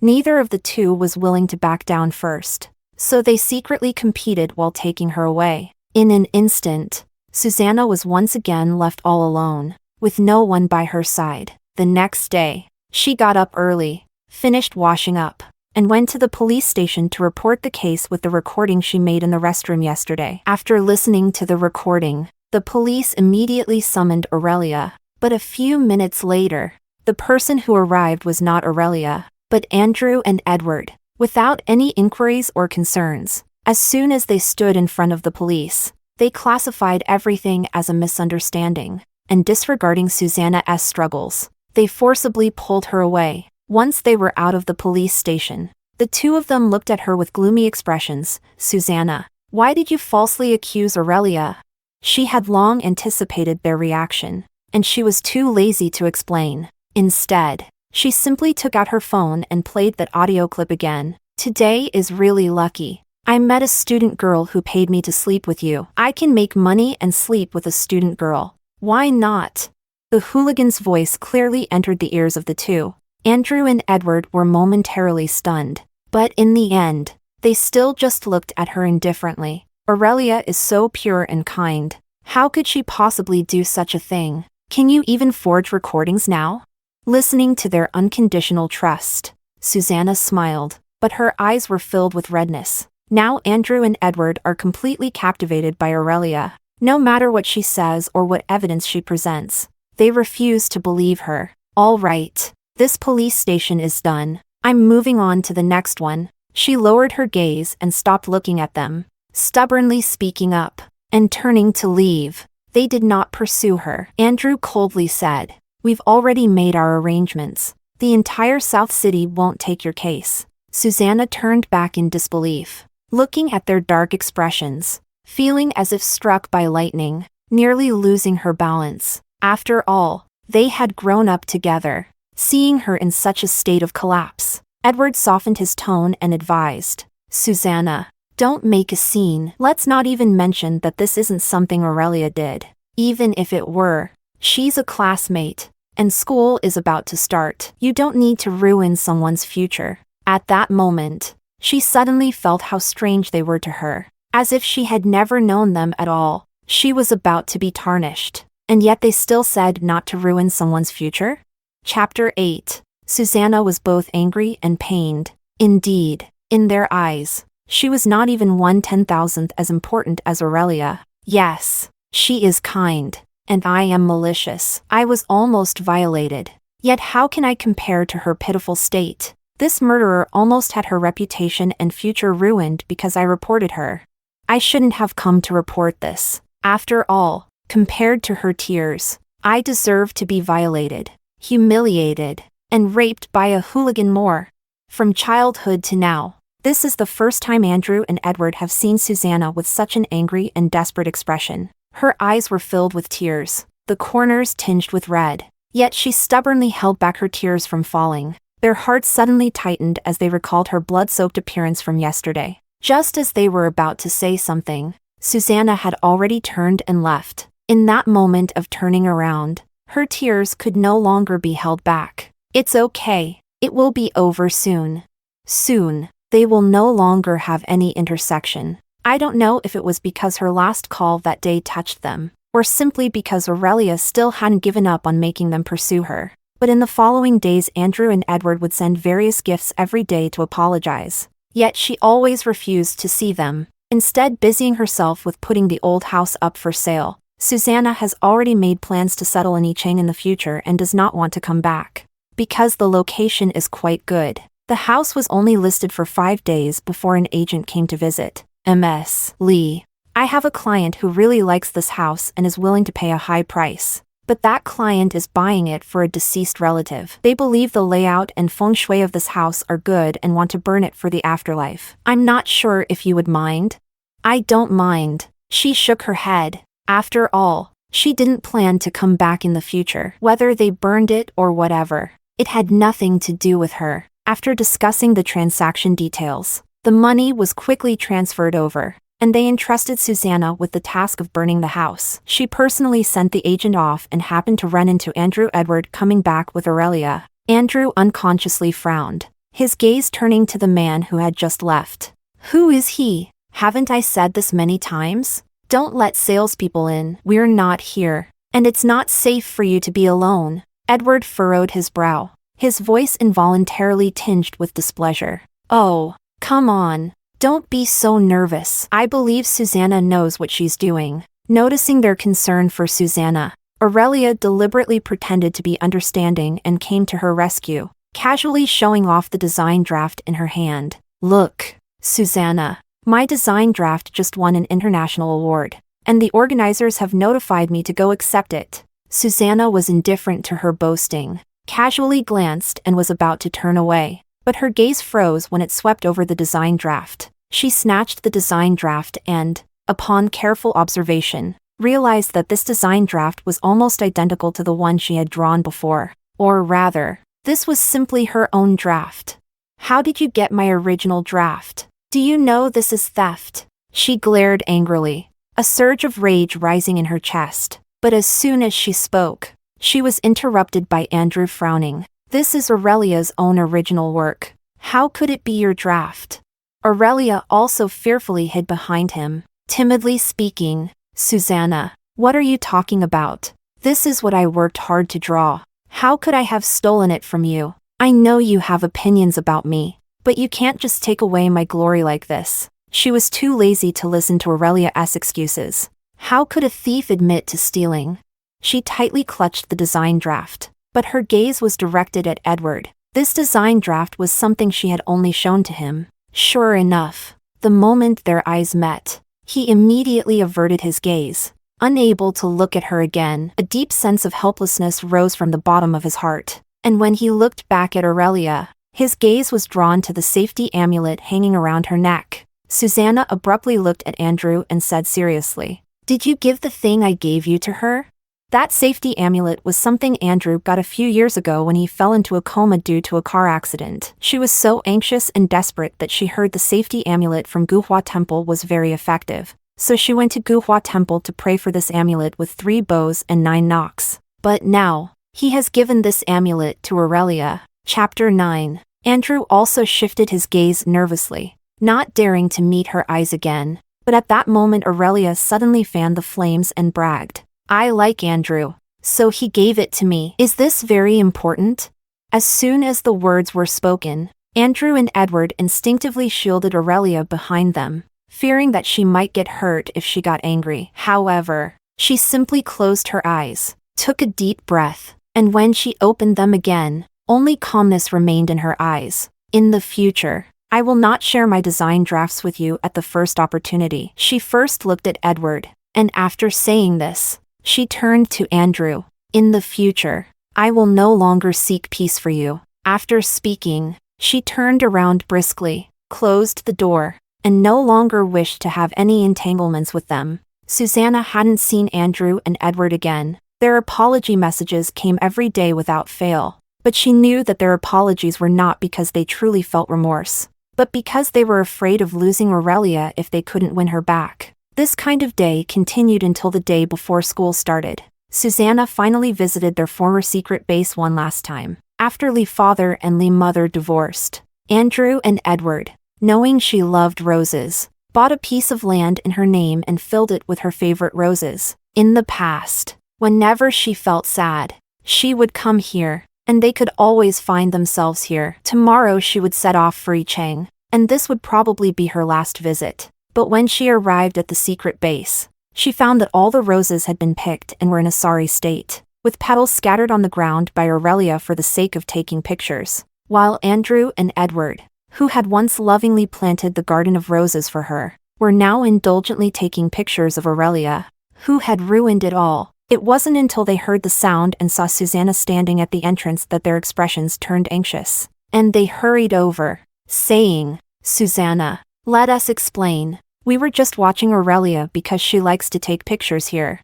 Neither of the 2 was willing to back down first, so they secretly competed while taking her away. In an instant, Susanna was once again left all alone, with no one by her side. The next day, she got up early, finished washing up, and went to the police station to report the case with the recording she made in the restroom yesterday. After listening to the recording, the police immediately summoned Aurelia, but a few minutes later, the person who arrived was not Aurelia, but Andrew and Edward, without any inquiries or concerns. As soon as they stood in front of the police, they classified everything as a misunderstanding. and disregarding Susanna's struggles, they forcibly pulled her away. Once they were out of the police station, the two of them looked at her with gloomy expressions. Susanna, why did you falsely accuse Aurelia? She had long anticipated their reaction, and she was too lazy to explain. Instead, she simply took out her phone and played that audio clip again. Today is really lucky. I met a student girl who paid me to sleep with you. I can make money and sleep with a student girl. Why not? The hooligan's voice clearly entered the ears of the two. Andrew and Edward were momentarily stunned, but in the end, they still just looked at her indifferently. Aurelia is so pure and kind. How could she possibly do such a thing? Can you even forge recordings now? Listening to their unconditional trust, Susanna smiled, but her eyes were filled with redness. Now Andrew and Edward are completely captivated by Aurelia. No matter what she says or what evidence she presents, they refuse to believe her. All right, this police station is done. I'm moving on to the next one. She lowered her gaze and stopped looking at them, stubbornly speaking up and turning to leave. They did not pursue her. Andrew coldly said, "We've already made our arrangements. The entire South City won't take your case." Susanna turned back in disbelief, looking at their dark expressions, feeling as if struck by lightning, nearly losing her balance. After all, they had grown up together. Seeing her in such a state of collapse, Edward softened his tone and advised, "Susanna, don't make a scene. Let's not even mention that this isn't something Aurelia did. Even if it were, she's a classmate, and school is about to start. You don't need to ruin someone's future." At that moment, she suddenly felt how strange they were to her, as if she had never known them at all. She was about to be tarnished, and yet they still said not to ruin someone's future? Chapter 8. Susanna was both angry and pained. Indeed, in their eyes, she was not even 1/10,000th as important as Aurelia. Yes, she is kind, and I am malicious. I was almost violated. Yet how can I compare to her pitiful state? This murderer almost had her reputation and future ruined because I reported her. I shouldn't have come to report this. After all, compared to her tears, I deserve to be violated, humiliated, and raped by a hooligan more. From childhood to now, this is the first time Andrew and Edward have seen Susanna with such an angry and desperate expression. Her eyes were filled with tears, the corners tinged with red, yet she stubbornly held back her tears from falling. Their hearts suddenly tightened as they recalled her blood-soaked appearance from yesterday. Just as they were about to say something, Susanna had already turned and left. In that moment of turning around, her tears could no longer be held back. It's okay. It will be over soon. Soon, they will no longer have any intersection. I don't know if it was because her last call that day touched them, or simply because Aurelia still hadn't given up on making them pursue her. But in the following days Andrew and Edward would send various gifts every day to apologize. Yet she always refused to see them, instead busying herself with putting the old house up for sale. Susanna has already made plans to settle in Yicheng in the future and does not want to come back. Because the location is quite good, the house was only listed for 5 days before an agent came to visit. Ms. Lee, I have a client who really likes this house and is willing to pay a high price. But that client is buying it for a deceased relative. They believe the layout and feng shui of this house are good and want to burn it for the afterlife. I'm not sure if you would mind. I don't mind. She shook her head. After all, she didn't plan to come back in the future. Whether they burned it or whatever, it had nothing to do with her. After discussing the transaction details, the money was quickly transferred over, and they entrusted Susanna with the task of burning the house. She personally sent the agent off and happened to run into Andrew Edward coming back with Aurelia. Andrew unconsciously frowned, his gaze turning to the man who had just left. Who is he? Haven't I said this many times? Don't let salespeople in. We're not here, and it's not safe for you to be alone. Edward furrowed his brow, his voice involuntarily tinged with displeasure. Oh, come on. Don't be so nervous. I believe Susanna knows what she's doing. Noticing their concern for Susanna, Aurelia deliberately pretended to be understanding and came to her rescue, casually showing off the design draft in her hand. Look, Susanna, my design draft just won an international award, and the organizers have notified me to go accept it. Susanna was indifferent to her boasting, casually glanced and was about to turn away, but her gaze froze when it swept over the design draft. She snatched the design draft and, upon careful observation, realized that this design draft was almost identical to the one she had drawn before. Or rather, this was simply her own draft. How did you get my original draft? Do you know this is theft? She glared angrily, a surge of rage rising in her chest. But as soon as she spoke, she was interrupted by Andrew frowning. This is Aurelia's own original work. How could it be your draft? Aurelia also fearfully hid behind him, timidly speaking. Susanna, what are you talking about? This is what I worked hard to draw. How could I have stolen it from you? I know you have opinions about me, but you can't just take away my glory like this. She was too lazy to listen to Aurelia's excuses. How could a thief admit to stealing? She tightly clutched the design draft, but her gaze was directed at Edward. This design draft was something she had only shown to him. Sure enough, the moment their eyes met, he immediately averted his gaze. Unable to look at her again, a deep sense of helplessness rose from the bottom of his heart. And when he looked back at Aurelia, his gaze was drawn to the safety amulet hanging around her neck. Susanna abruptly looked at Andrew and said seriously, "Did you give the thing I gave you to her?" That safety amulet was something Andrew got a few years ago when he fell into a coma due to a car accident. She was so anxious and desperate that she heard the safety amulet from Guhua Temple was very effective. So she went to Guhua Temple to pray for this amulet with 3 bows and 9 knocks. But now, he has given this amulet to Aurelia. Chapter 9. Andrew also shifted his gaze nervously, not daring to meet her eyes again. But at that moment Aurelia suddenly fanned the flames and bragged, "I like Andrew, so he gave it to me. Is this very important?" As soon as the words were spoken, Andrew and Edward instinctively shielded Aurelia behind them, fearing that she might get hurt if she got angry. However, she simply closed her eyes, took a deep breath, and when she opened them again, only calmness remained in her eyes. "In the future, I will not share my design drafts with you at the first opportunity." She first looked at Edward, and after saying this, she turned to Andrew. "In the future, I will no longer seek peace for you." After speaking, she turned around briskly, closed the door, and no longer wished to have any entanglements with them. Susanna hadn't seen Andrew and Edward again. Their apology messages came every day without fail, but she knew that their apologies were not because they truly felt remorse, but because they were afraid of losing Aurelia if they couldn't win her back. This kind of day continued until the day before school started. Susanna finally visited their former secret base one last time, after Lee's father and Lee's mother divorced. Andrew and Edward, knowing she loved roses, bought a piece of land in her name and filled it with her favorite roses. In the past, whenever she felt sad, she would come here, and they could always find themselves here. Tomorrow she would set off for Yicheng, and this would probably be her last visit. But when she arrived at the secret base, she found that all the roses had been picked and were in a sorry state, with petals scattered on the ground by Aurelia for the sake of taking pictures, while Andrew and Edward, who had once lovingly planted the garden of roses for her, were now indulgently taking pictures of Aurelia, who had ruined it all. It wasn't until they heard the sound and saw Susanna standing at the entrance that their expressions turned anxious, and they hurried over, saying, "Susanna, let us explain. We were just watching Aurelia because she likes to take pictures here."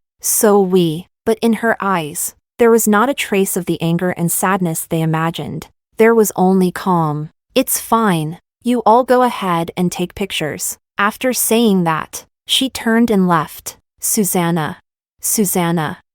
But in her eyes, there was not a trace of the anger and sadness they imagined. There was only calm. "It's fine. You all go ahead and take pictures." After saying that, she turned and left. Susanna,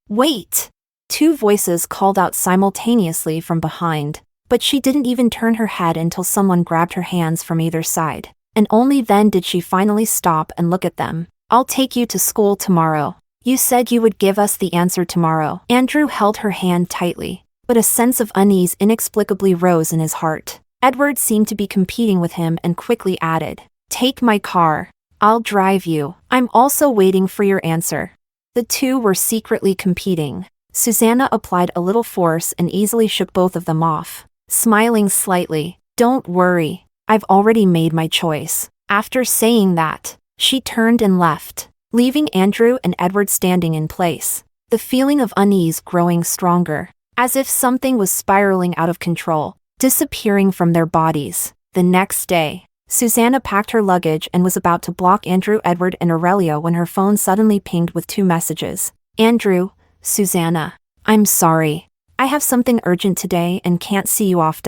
wait!" 2 voices called out simultaneously from behind, but she didn't even turn her head until someone grabbed her hands from either side, and only then did she finally stop and look at them. "I'll take you to school tomorrow. You said you would give us the answer tomorrow." Andrew held her hand tightly, but a sense of unease inexplicably rose in his heart. Edward seemed to be competing with him and quickly added, "Take my car. I'll drive you. I'm also waiting for your answer." The 2 were secretly competing. Susanna applied a little force and easily shook both of them off, smiling slightly. "Don't worry, I've already made my choice." After saying that, she turned and left, leaving Andrew and Edward standing in place. the feeling of unease growing stronger, as if something was spiraling out of control, disappearing from their bodies. The next day, Susanna packed her luggage and was about to block Andrew, Edward, and Aurelia when her phone suddenly pinged with 2 messages. Andrew, Susanna. I'm sorry. I have something urgent today and can't see you off.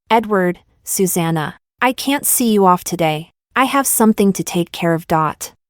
Edward, Susanna. I can't see you off today. I have something to take care of.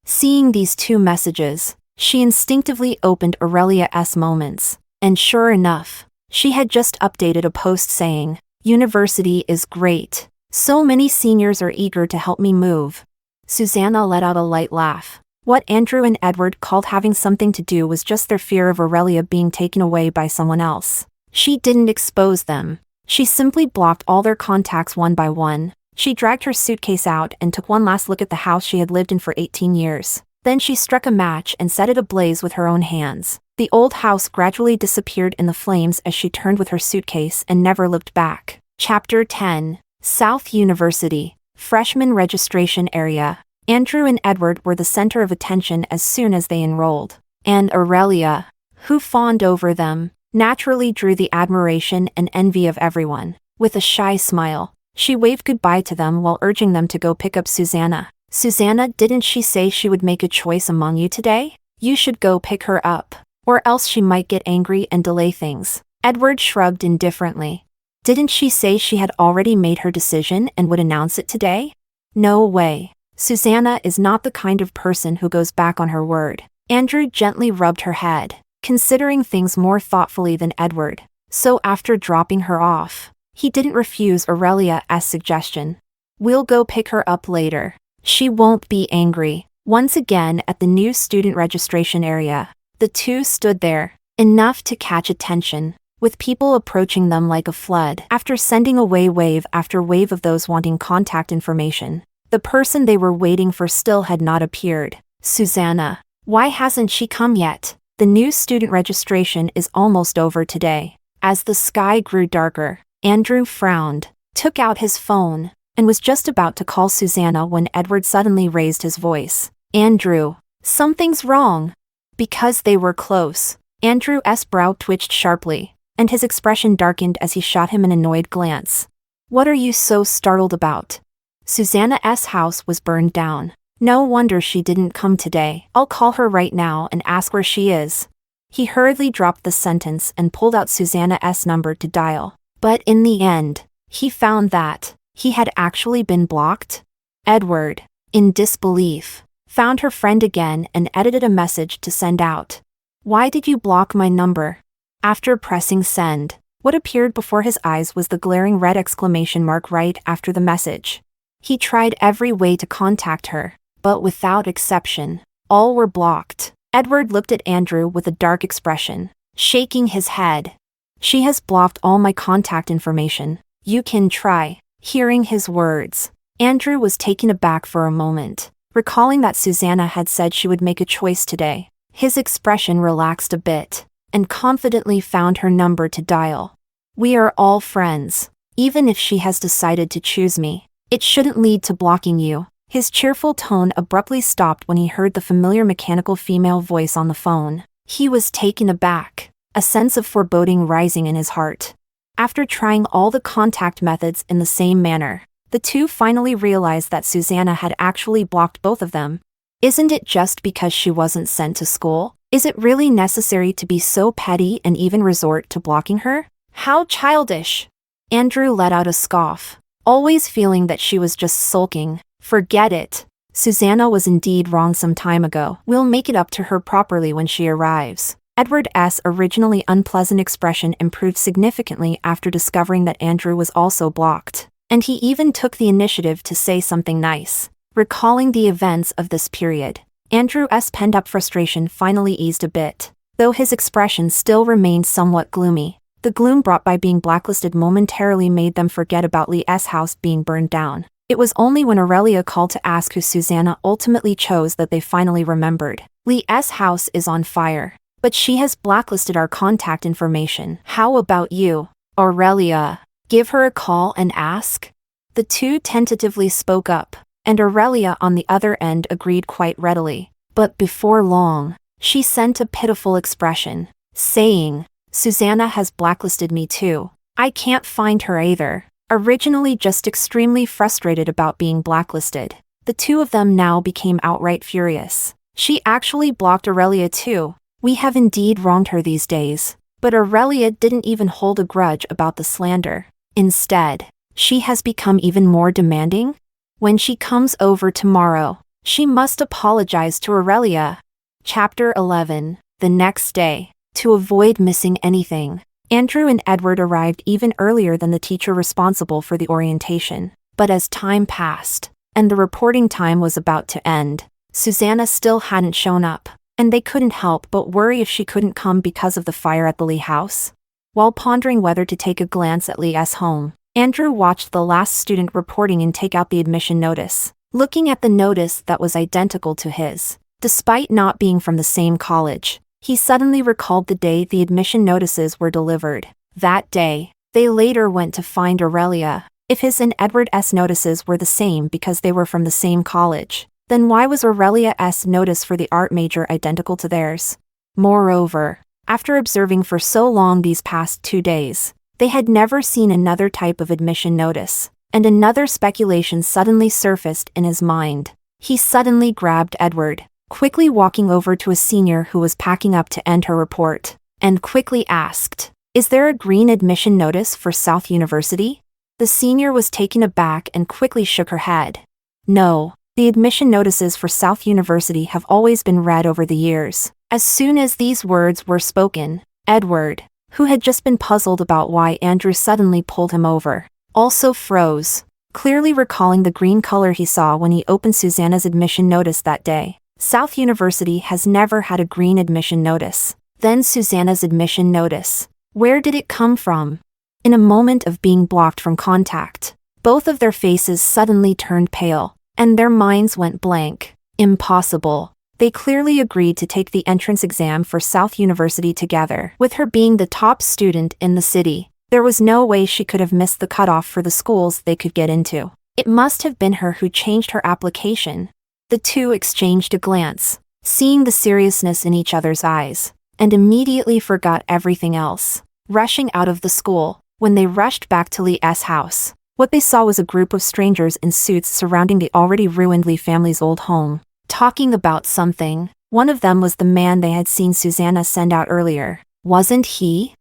Seeing these 2 messages, she instinctively opened Aurelia's moments, and sure enough, she had just updated a post saying, "University is great. So many seniors are eager to help me move." Susanna let out a light laugh. What Andrew and Edward called having something to do was just their fear of Aurelia being taken away by someone else. She didn't expose them. She simply blocked all their contacts one by one. She dragged her suitcase out and took one last look at the house she had lived in for 18 years. Then she struck a match and set it ablaze with her own hands. The old house gradually disappeared in the flames as she turned with her suitcase and never looked back. Chapter 10. South University, Freshman Registration Area. Andrew and Edward were the center of attention as soon as they enrolled. And Aurelia, who fawned over them, naturally drew the admiration and envy of everyone. With a shy smile, she waved goodbye to them while urging them to go pick up Susanna. "Susanna, didn't she say she would make a choice among you today? You should go pick her up, or else she might get angry and delay things." Edward shrugged indifferently. "Didn't she say she had already made her decision and would announce it today?" "No way. Susanna is not the kind of person who goes back on her word." Andrew gently rubbed her head, considering things more thoughtfully than Edward. So after dropping her off, he didn't refuse Aurelia's suggestion. "We'll go pick her up later. She won't be angry." Once again at the new student registration area, the 2 stood there, enough to catch attention, with people approaching them like a flood. After sending away wave after wave of those wanting contact information, the person they were waiting for still had not appeared. "Susanna, why hasn't she come yet? The new student registration is almost over today." As the sky grew darker, Andrew frowned, took out his phone, and was just about to call Susanna when Edward suddenly raised his voice. "Andrew, something's wrong." Because they were close, Andrew's brow twitched sharply, and his expression darkened as he shot him an annoyed glance. "What are you so startled about?" "Susanna's house was burned down. No wonder she didn't come today. I'll call her right now and ask where she is." He hurriedly dropped the sentence and pulled out Susanna's number to dial. But in the end, he found that he had actually been blocked. Edward, in disbelief, found her friend again and edited a message to send out. "Why did you block my number?" After pressing send, what appeared before his eyes was the glaring red exclamation mark right after the message. He tried every way to contact her, but without exception, all were blocked. Edward looked at Andrew with a dark expression, shaking his head. "She has blocked all my contact information. You can try." Hearing his words, Andrew was taken aback for a moment, recalling that Susanna had said she would make a choice today. His expression relaxed a bit, and confidently found her number to dial. "We are all friends. Even if she has decided to choose me, it shouldn't lead to blocking you." His cheerful tone abruptly stopped when he heard the familiar mechanical female voice on the phone. He was taken aback, a sense of foreboding rising in his heart. After trying all the contact methods in the same manner, the 2 finally realized that Susanna had actually blocked both of them. Isn't it just because she wasn't sent to school? Is it really necessary to be so petty and even resort to blocking her? How childish! Andrew let out a scoff, always feeling that she was just sulking. "Forget it. Susanna was indeed wrong some time ago. We'll make it up to her properly when she arrives." Edward's originally unpleasant expression improved significantly after discovering that Andrew was also blocked, and he even took the initiative to say something nice. Recalling the events of this period, Andrew's pent-up frustration finally eased a bit, though his expression still remained somewhat gloomy. The gloom brought by being blacklisted momentarily made them forget about Lee's house being burned down. It was only when Aurelia called to ask who Susanna ultimately chose that they finally remembered. "Lee's house is on fire, but she has blacklisted our contact information. How about you, Aurelia? Give her a call and ask?" The 2 tentatively spoke up, and Aurelia on the other end agreed quite readily. But before long, She sent a pitiful expression, saying, "Susanna has blacklisted me too. I can't find her either." Originally just extremely frustrated about being blacklisted, the two of them now became outright furious. She actually blocked Aurelia too. We have indeed wronged her these days. But Aurelia didn't even hold a grudge about the slander. Instead, she has become even more demanding. When she comes over tomorrow, she must apologize to Aurelia. Chapter 11. The next day. To avoid missing anything, Andrew and Edward arrived even earlier than the teacher responsible for the orientation. But as time passed, and the reporting time was about to end, Susanna still hadn't shown up, and they couldn't help but worry if she couldn't come because of the fire at the Lee house. While pondering whether to take a glance at Lee's home, Andrew watched the last student reporting and take out the admission notice. Looking at the notice that was identical to his, despite not being from the same college, he suddenly recalled the day the admission notices were delivered. That day, they later went to find Aurelia. If his and Edward's notices were the same because they were from the same college, then why was Aurelia's notice for the art major identical to theirs? Moreover, after observing for so long these past 2 days, they had never seen another type of admission notice, and another speculation suddenly surfaced in his mind. He suddenly grabbed Edward, quickly walking over to a senior who was packing up to end her report, and quickly asked, "Is there a green admission notice for South University?" The senior was taken aback and quickly shook her head. "No, the admission notices for South University have always been red over the years." As soon as these words were spoken, Edward, who had just been puzzled about why Andrew suddenly pulled him over, also froze, clearly recalling the green color he saw when he opened Susanna's admission notice that day. South University has never had a green admission notice. Then Susanna's admission notice. Where did it come from? In a moment of being blocked from contact, both of their faces suddenly turned pale, and their minds went blank. Impossible. They clearly agreed to take the entrance exam for South University together. With her being the top student in the city, there was no way she could have missed the cutoff for the schools they could get into. It must have been her who changed her application. The two exchanged a glance, seeing the seriousness in each other's eyes, and immediately forgot everything else. Rushing out of the school, when they rushed back to Lee's house, what they saw was a group of strangers in suits surrounding the already ruined Lee family's old home, talking about something. One of them was the man they had seen Susanna send out earlier. Wasn't he?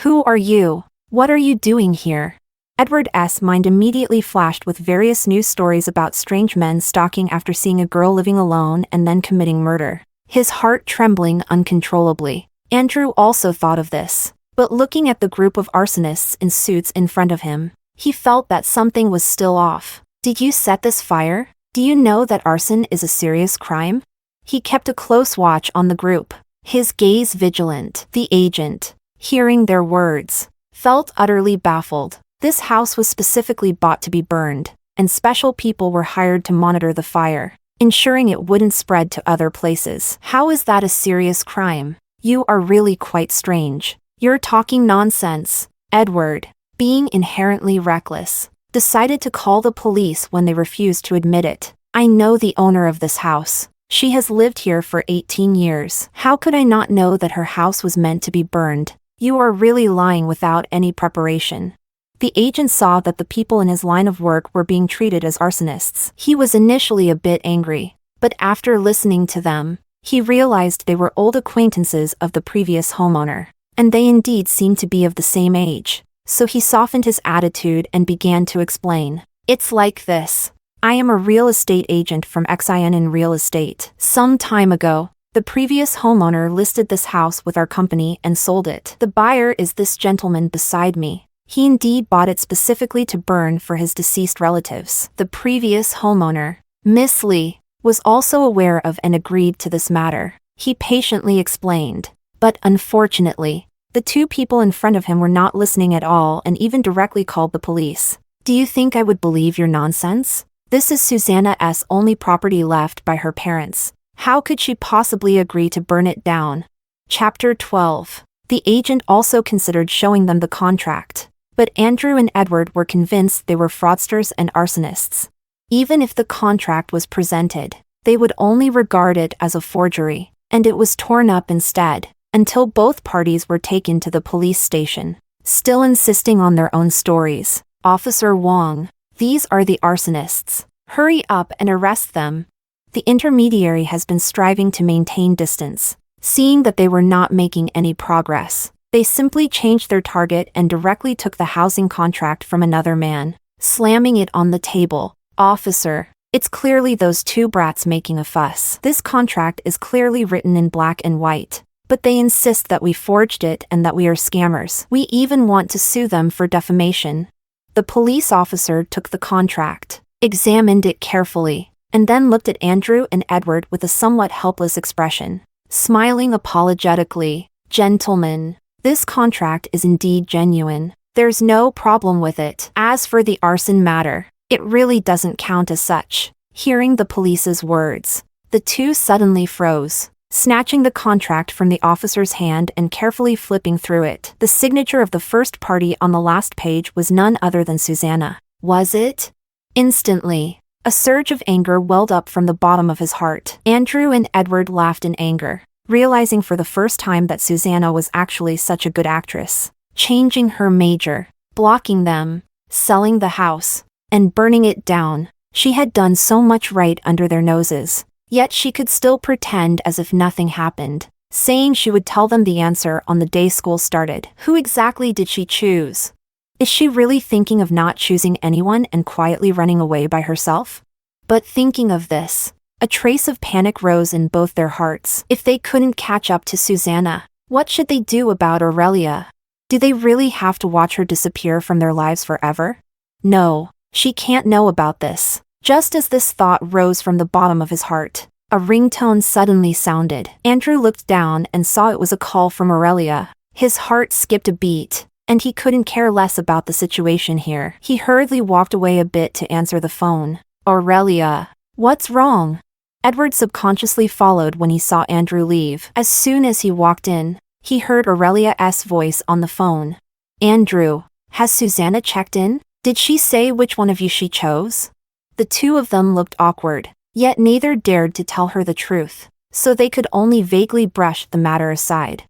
"Who are you? What are you doing here?" Edward's mind immediately flashed with various news stories about strange men stalking after seeing a girl living alone and then committing murder. His heart trembling uncontrollably. Andrew also thought of this, but looking at the group of arsonists in suits in front of him, he felt that something was still off. "Did you set this fire? Do you know that arson is a serious crime?" He kept a close watch on the group, his gaze vigilant. The agent, hearing their words, felt utterly baffled. This house was specifically bought to be burned, and special people were hired to monitor the fire, ensuring it wouldn't spread to other places. How is that a serious crime? You are really quite strange. You're talking nonsense. Edward, being inherently reckless, decided to call the police when they refused to admit it. "I know the owner of this house. She has lived here for 18 years. How could I not know that her house was meant to be burned? You are really lying without any preparation." The agent saw that the people in his line of work were being treated as arsonists. He was initially a bit angry, but after listening to them, he realized they were old acquaintances of the previous homeowner, and they indeed seemed to be of the same age. So he softened his attitude and began to explain. "It's like this. I am a real estate agent from XIN in real estate. Some time ago, the previous homeowner listed this house with our company and sold it. The buyer is this gentleman beside me. He indeed bought it specifically to burn for his deceased relatives. The previous homeowner, Miss Lee, was also aware of and agreed to this matter," he patiently explained. But unfortunately, the two people in front of him were not listening at all and even directly called the police. "Do you think I would believe your nonsense? This is Susanna's only property left by her parents. How could she possibly agree to burn it down?" Chapter 12. The agent also considered showing them the contract, but Andrew and Edward were convinced they were fraudsters and arsonists. Even if the contract was presented, they would only regard it as a forgery, and it was torn up instead, until both parties were taken to the police station. Still insisting on their own stories. Officer Wang, these are the arsonists. Hurry up and arrest them. The intermediary has been striving to maintain distance. Seeing that they were not making any progress, they simply changed their target and directly took the housing contract from another man, slamming it on the table. Officer, it's clearly those two brats making a fuss. This contract is clearly written in black and white, but they insist that we forged it and that we are scammers. We even want to sue them for defamation. The police officer took the contract, examined it carefully, and then looked at Andrew and Edward with a somewhat helpless expression, smiling apologetically. Gentlemen, this contract is indeed genuine. There's no problem with it. As for the arson matter, it really doesn't count as such. Hearing the police's words, the two suddenly froze, snatching the contract from the officer's hand and carefully flipping through it. The signature of the first party on the last page was none other than Susanna. Was it? Instantly, a surge of anger welled up from the bottom of his heart. Andrew and Edward laughed in anger, realizing for the first time that Susanna was actually such a good actress. Changing her major, blocking them, selling the house, and burning it down. She had done so much right under their noses, yet she could still pretend as if nothing happened, saying she would tell them the answer on the day school started. Who exactly did she choose? Is she really thinking of not choosing anyone and quietly running away by herself? But thinking of this, a trace of panic rose in both their hearts. If they couldn't catch up to Susanna, what should they do about Aurelia? Do they really have to watch her disappear from their lives forever? No, she can't know about this. Just as this thought rose from the bottom of his heart, a ringtone suddenly sounded. Andrew looked down and saw it was a call from Aurelia. His heart skipped a beat, and he couldn't care less about the situation here. He hurriedly walked away a bit to answer the phone. Aurelia, what's wrong? Edward subconsciously followed when he saw Andrew leave. As soon as he walked in, he heard Aurelia's voice on the phone. Andrew, has Susanna checked in? Did she say which one of you she chose? The two of them looked awkward, yet neither dared to tell her the truth, so they could only vaguely brush the matter aside.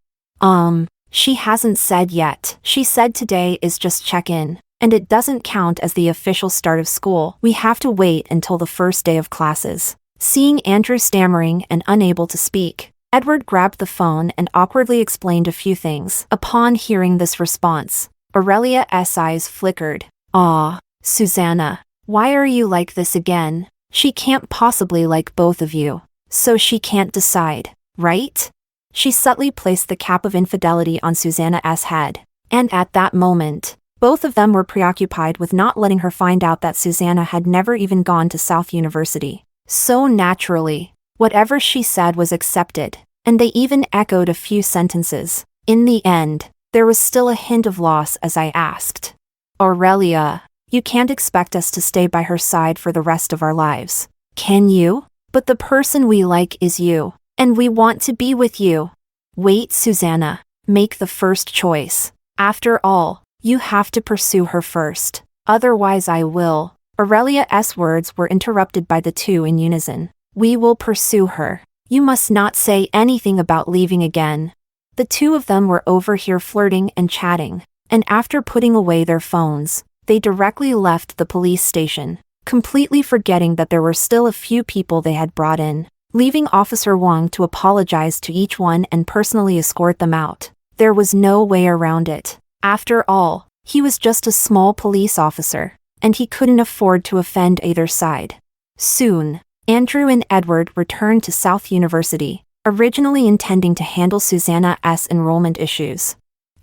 She hasn't said yet. She said today is just check-in, and it doesn't count as the official start of school. We have to wait until the first day of classes. Seeing Andrew stammering and unable to speak, Edward grabbed the phone and awkwardly explained a few things. Upon hearing this response, Aurelia's eyes flickered. "Aw, Susanna, why are you like this again? She can't possibly like both of you, so she can't decide, right?" She subtly placed the cap of infidelity on Susanna's head, and at that moment, both of them were preoccupied with not letting her find out that Susanna had never even gone to South University. So naturally, whatever she said was accepted, and they even echoed a few sentences. In the end, there was still a hint of loss as I asked, "Aurelia, you can't expect us to stay by her side for the rest of our lives, can you? But the person we like is you, and we want to be with you." "Wait, Susanna, make the first choice. After all, you have to pursue her first, otherwise I will." Aurelia's words were interrupted by the two in unison. "We will pursue her. You must not say anything about leaving again." The two of them were over here flirting and chatting, and after putting away their phones, they directly left the police station, completely forgetting that there were still a few people they had brought in, leaving Officer Wang to apologize to each one and personally escort them out. There was no way around it. After all, he was just a small police officer, and he couldn't afford to offend either side. Soon, Andrew and Edward returned to South University, originally intending to handle Susanna's enrollment issues.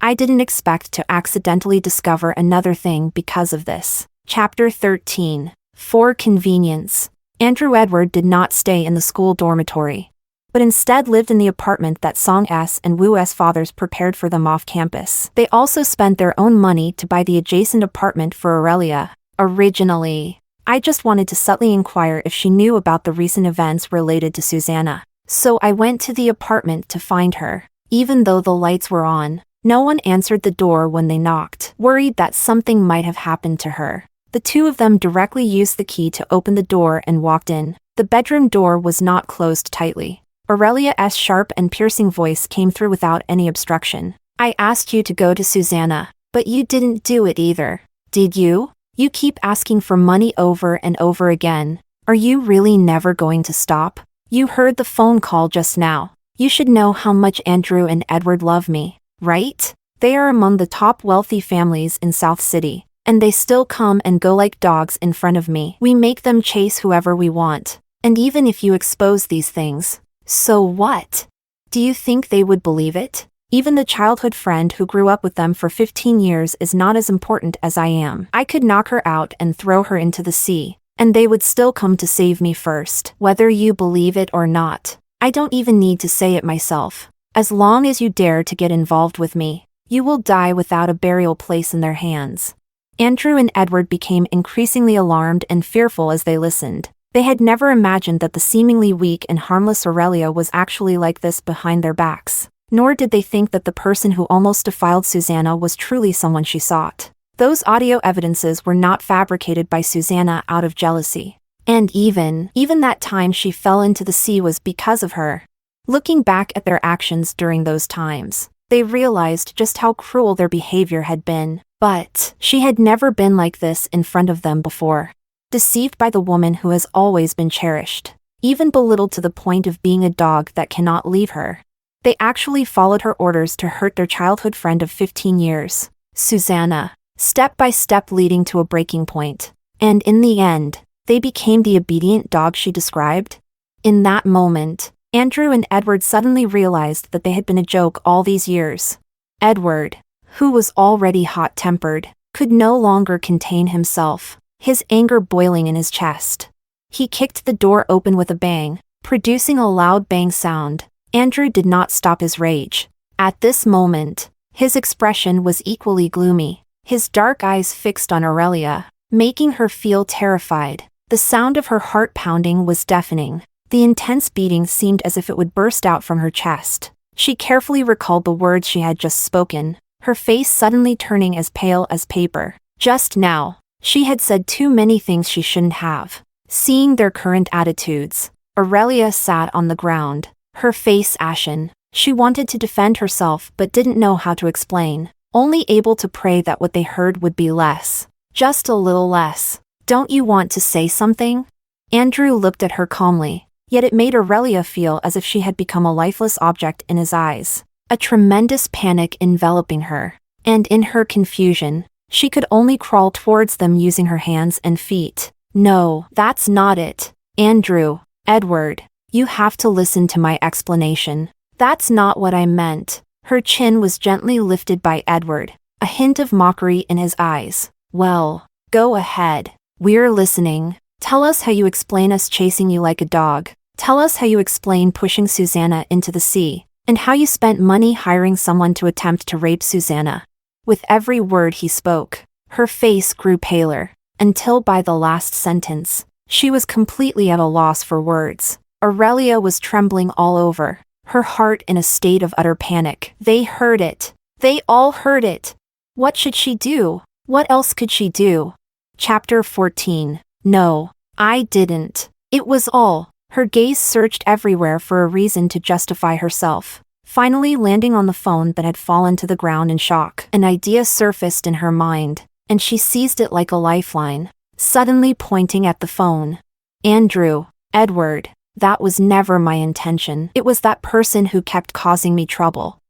I didn't expect to accidentally discover another thing because of this. Chapter 13. For convenience, Andrew Edward did not stay in the school dormitory, but instead lived in the apartment that Song's and Wu's fathers prepared for them off campus. They also spent their own money to buy the adjacent apartment for Aurelia. Originally, I just wanted to subtly inquire if she knew about the recent events related to Susanna, so I went to the apartment to find her. Even though the lights were on, no one answered the door when they knocked, worried that something might have happened to her. The two of them directly used the key to open the door and walked in. The bedroom door was not closed tightly. Aurelia's sharp and piercing voice came through without any obstruction. I asked you to go to Susanna, but you didn't do it either. Did you? You keep asking for money over and over again. Are you really never going to stop? You heard the phone call just now. You should know how much Andrew and Edward love me, right? They are among the top wealthy families in South City, and they still come and go like dogs in front of me. We make them chase whoever we want. And even if you expose these things, so what? Do you think they would believe it? Even the childhood friend who grew up with them for 15 years is not as important as I am. I could knock her out and throw her into the sea, and they would still come to save me first, whether you believe it or not. I don't even need to say it myself. As long as you dare to get involved with me, you will die without a burial place in their hands. Andrew and Edward became increasingly alarmed and fearful as they listened. They had never imagined that the seemingly weak and harmless Aurelia was actually like this behind their backs. Nor did they think that the person who almost defiled Susanna was truly someone she sought. Those audio evidences were not fabricated by Susanna out of jealousy. And even that time she fell into the sea was because of her. Looking back at their actions during those times, they realized just how cruel their behavior had been. But she had never been like this in front of them before. Deceived by the woman who has always been cherished, even belittled to the point of being a dog that cannot leave her. They actually followed her orders to hurt their childhood friend of 15 years, Susanna, step by step leading to a breaking point. And in the end, they became the obedient dog she described. In that moment, Andrew and Edward suddenly realized that they had been a joke all these years. Edward, who was already hot-tempered, could no longer contain himself, his anger boiling in his chest. He kicked the door open with a bang, producing a loud bang sound. Andrew did not stop his rage. At this moment, his expression was equally gloomy, his dark eyes fixed on Aurelia, making her feel terrified. The sound of her heart pounding was deafening. The intense beating seemed as if it would burst out from her chest. She carefully recalled the words she had just spoken, her face suddenly turning as pale as paper. Just now, she had said too many things she shouldn't have. Seeing their current attitudes, Aurelia sat on the ground, her face ashen. She wanted to defend herself but didn't know how to explain, only able to pray that what they heard would be less. Just a little less. Don't you want to say something? Andrew looked at her calmly, yet it made Aurelia feel as if she had become a lifeless object in his eyes. A tremendous panic enveloping her, and in her confusion, she could only crawl towards them using her hands and feet. No, that's not it. Andrew, Edward, you have to listen to my explanation. That's not what I meant. Her chin was gently lifted by Edward, a hint of mockery in his eyes. Well, go ahead. We're listening. Tell us how you explain us chasing you like a dog. Tell us how you explain pushing Susanna into the sea, and how you spent money hiring someone to attempt to rape Susanna. With every word he spoke, her face grew paler, until by the last sentence, she was completely at a loss for words. Aurelia was trembling all over, her heart in a state of utter panic. They heard it. They all heard it. What should she do? What else could she do? Chapter 14. No, I didn't. It was all. Her gaze searched everywhere for a reason to justify herself. Finally landing on the phone that had fallen to the ground in shock, an idea surfaced in her mind, and she seized it like a lifeline, suddenly pointing at the phone. Andrew, Edward, that was never my intention. It was that person who kept causing me trouble.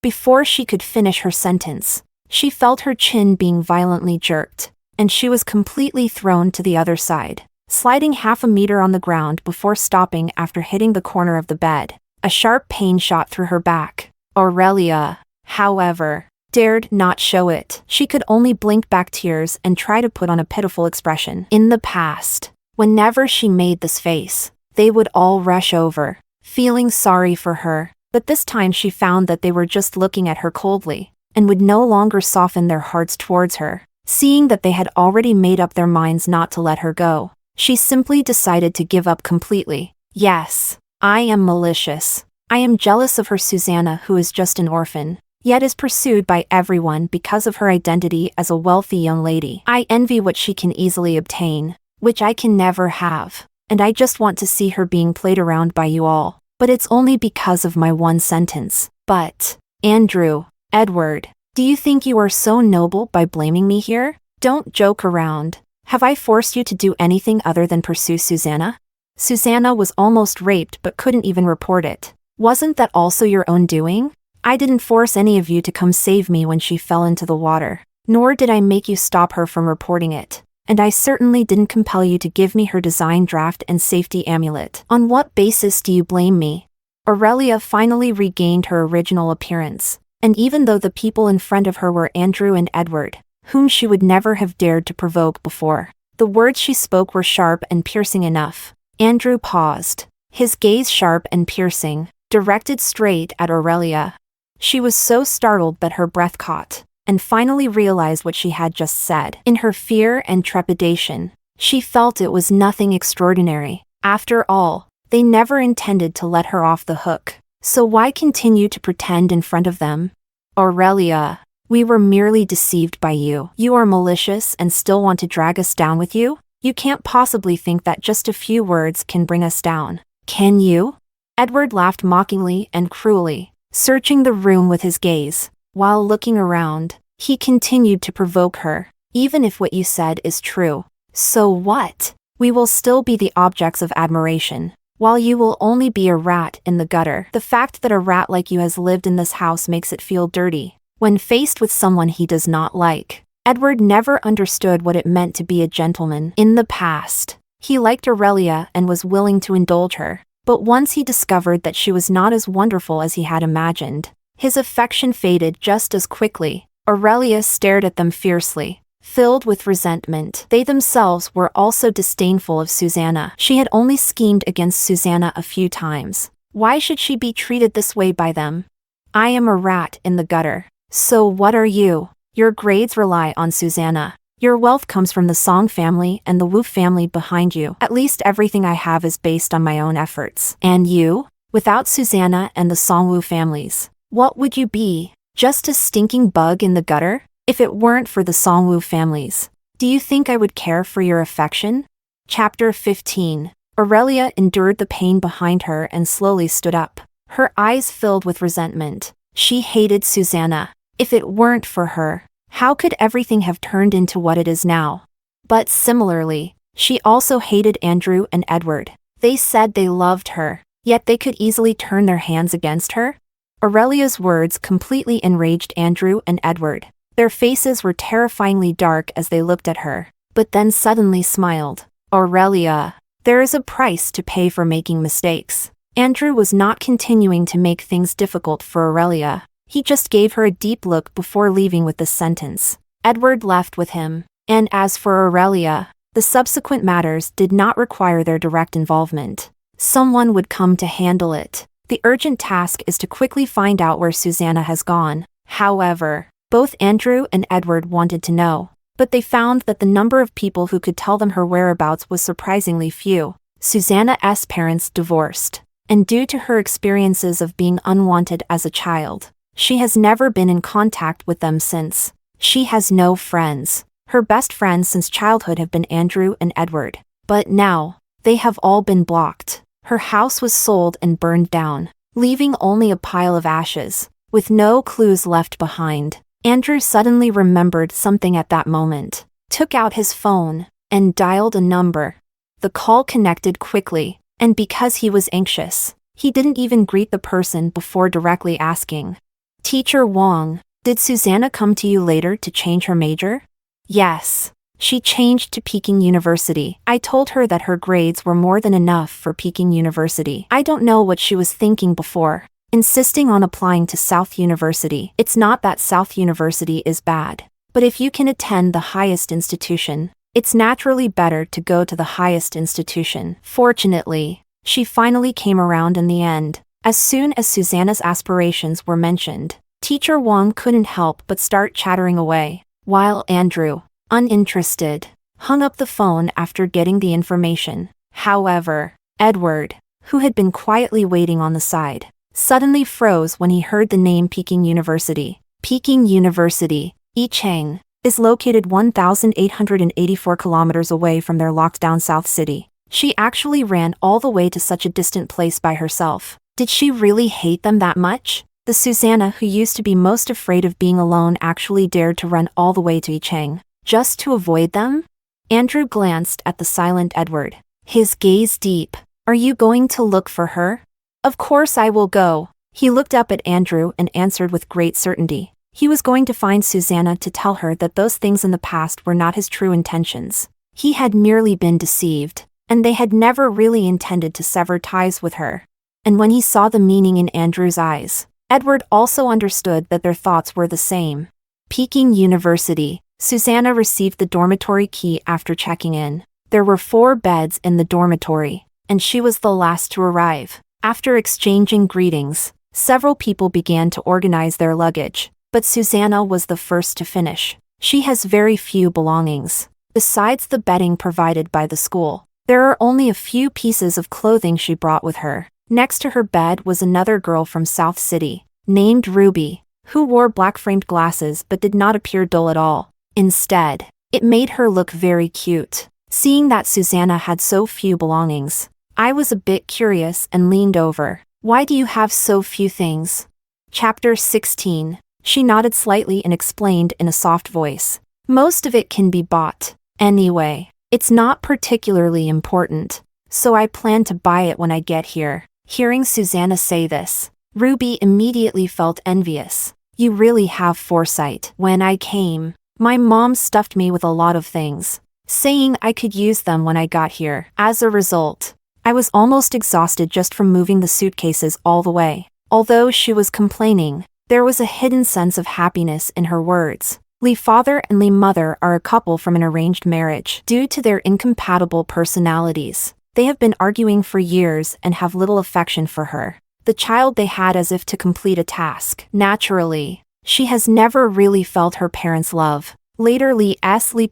Before she could finish her sentence, she felt her chin being violently jerked, and she was completely thrown to the other side, sliding half a meter on the ground before stopping after hitting the corner of the bed. A sharp pain shot through her back. Aurelia, however, dared not show it. She could only blink back tears and try to put on a pitiful expression. In the past, whenever she made this face, they would all rush over, feeling sorry for her. But this time she found that they were just looking at her coldly, and would no longer soften their hearts towards her. Seeing that they had already made up their minds not to let her go, she simply decided to give up completely. Yes, I am malicious. I am jealous of her Susanna, who is just an orphan, yet is pursued by everyone because of her identity as a wealthy young lady. I envy what she can easily obtain, which I can never have. and I just want to see her being played around by you all. But it's only because of my one sentence. But, Andrew, Edward, do you think you are so noble by blaming me here? Don't joke around. Have I forced you to do anything other than pursue Susanna? Susanna was almost raped but couldn't even report it. Wasn't that also your own doing? I didn't force any of you to come save me when she fell into the water. Nor did I make you stop her from reporting it. And I certainly didn't compel you to give me her design draft and safety amulet. On what basis do you blame me? Aurelia finally regained her original appearance, and even though the people in front of her were Andrew and Edward, whom she would never have dared to provoke before, the words she spoke were sharp and piercing enough. Andrew paused, his gaze sharp and piercing, directed straight at Aurelia. She was so startled that her breath caught, and finally realized what she had just said. In her fear and trepidation, she felt it was nothing extraordinary. After all, they never intended to let her off the hook. So why continue to pretend in front of them? Aurelia, we were merely deceived by you. You are malicious and still want to drag us down with you? You can't possibly think that just a few words can bring us down. Can you? Edward laughed mockingly and cruelly, searching the room with his gaze. While looking around, he continued to provoke her. Even if what you said is true, so what? We will still be the objects of admiration, while you will only be a rat in the gutter. The fact that a rat like you has lived in this house makes it feel dirty. When faced with someone he does not like, Edward never understood what it meant to be a gentleman. In the past, he liked Aurelia and was willing to indulge her, but once he discovered that she was not as wonderful as he had imagined, his affection faded just as quickly. Aurelia stared at them fiercely, filled with resentment. They themselves were also disdainful of Susanna. She had only schemed against Susanna a few times. Why should she be treated this way by them? I am a rat in the gutter. So what are you? Your grades rely on Susanna. Your wealth comes from the Song family and the Wu family behind you. At least everything I have is based on my own efforts. And you? Without Susanna and the Song Wu families, what would you be? Just a stinking bug in the gutter? If it weren't for the Song Wu families, do you think I would care for your affection? Chapter 15. Aurelia endured the pain behind her and slowly stood up, her eyes filled with resentment. She hated Susanna. If it weren't for her, how could everything have turned into what it is now? But similarly, she also hated Andrew and Edward. They said they loved her, yet they could easily turn their hands against her. Aurelia's words completely enraged Andrew and Edward. Their faces were terrifyingly dark as they looked at her, but then suddenly smiled. Aurelia, there is a price to pay for making mistakes. Andrew was not continuing to make things difficult for Aurelia. He just gave her a deep look before leaving with this sentence. Edward left with him, and as for Aurelia, the subsequent matters did not require their direct involvement. Someone would come to handle it. The urgent task is to quickly find out where Susanna has gone. However, both Andrew and Edward wanted to know, but they found that the number of people who could tell them her whereabouts was surprisingly few. Susanna's parents divorced, and due to her experiences of being unwanted as a child, she has never been in contact with them since. She has no friends. Her best friends since childhood have been Andrew and Edward, but now, they have all been blocked. Her house was sold and burned down, leaving only a pile of ashes, with no clues left behind. Andrew suddenly remembered something at that moment, took out his phone, and dialed a number. The call connected quickly, and because he was anxious, he didn't even greet the person before directly asking, "Teacher Wang, did Susanna come to you later to change her major?" "Yes. She changed to Peking University. I told her that her grades were more than enough for Peking University. I don't know what she was thinking before, insisting on applying to South University. It's not that South University is bad, but if you can attend the highest institution, it's naturally better to go to the highest institution." Fortunately, she finally came around in the end. As soon as Susanna's aspirations were mentioned, Teacher Wang couldn't help but start chattering away, while Andrew, uninterested, hung up the phone after getting the information. However, Edward, who had been quietly waiting on the side, suddenly froze when he heard the name Peking University. Peking University, Yicheng, is located 1,884 kilometers away from their locked-down South City. She actually ran all the way to such a distant place by herself. Did she really hate them that much? The Susanna who used to be most afraid of being alone actually dared to run all the way to Yicheng, just to avoid them? Andrew glanced at the silent Edward, his gaze deep. Are you going to look for her? Of course I will go. He looked up at Andrew and answered with great certainty. He was going to find Susanna to tell her that those things in the past were not his true intentions. He had merely been deceived, and they had never really intended to sever ties with her. And when he saw the meaning in Andrew's eyes, Edward also understood that their thoughts were the same. Peking University. Susanna received the dormitory key after checking in. There were 4 beds in the dormitory, and she was the last to arrive. After exchanging greetings, several people began to organize their luggage, but Susanna was the first to finish. She has very few belongings. Besides the bedding provided by the school, there are only a few pieces of clothing she brought with her. Next to her bed was another girl from South City, named Ruby, who wore black-framed glasses but did not appear dull at all. Instead, it made her look very cute. Seeing that Susanna had so few belongings, I was a bit curious and leaned over. Why do you have so few things? Chapter 16. She nodded slightly and explained in a soft voice. Most of it can be bought. Anyway, it's not particularly important, so I plan to buy it when I get here. Hearing Susanna say this, Ruby immediately felt envious. You really have foresight. When I came, my mom stuffed me with a lot of things, saying I could use them when I got here. As a result, I was almost exhausted just from moving the suitcases all the way. Although she was complaining, there was a hidden sense of happiness in her words. Li father and Li mother are a couple from an arranged marriage. Due to their incompatible personalities, they have been arguing for years and have little affection for her. The child they had as if to complete a task. Naturally, she has never really felt her parents' love. Later Li's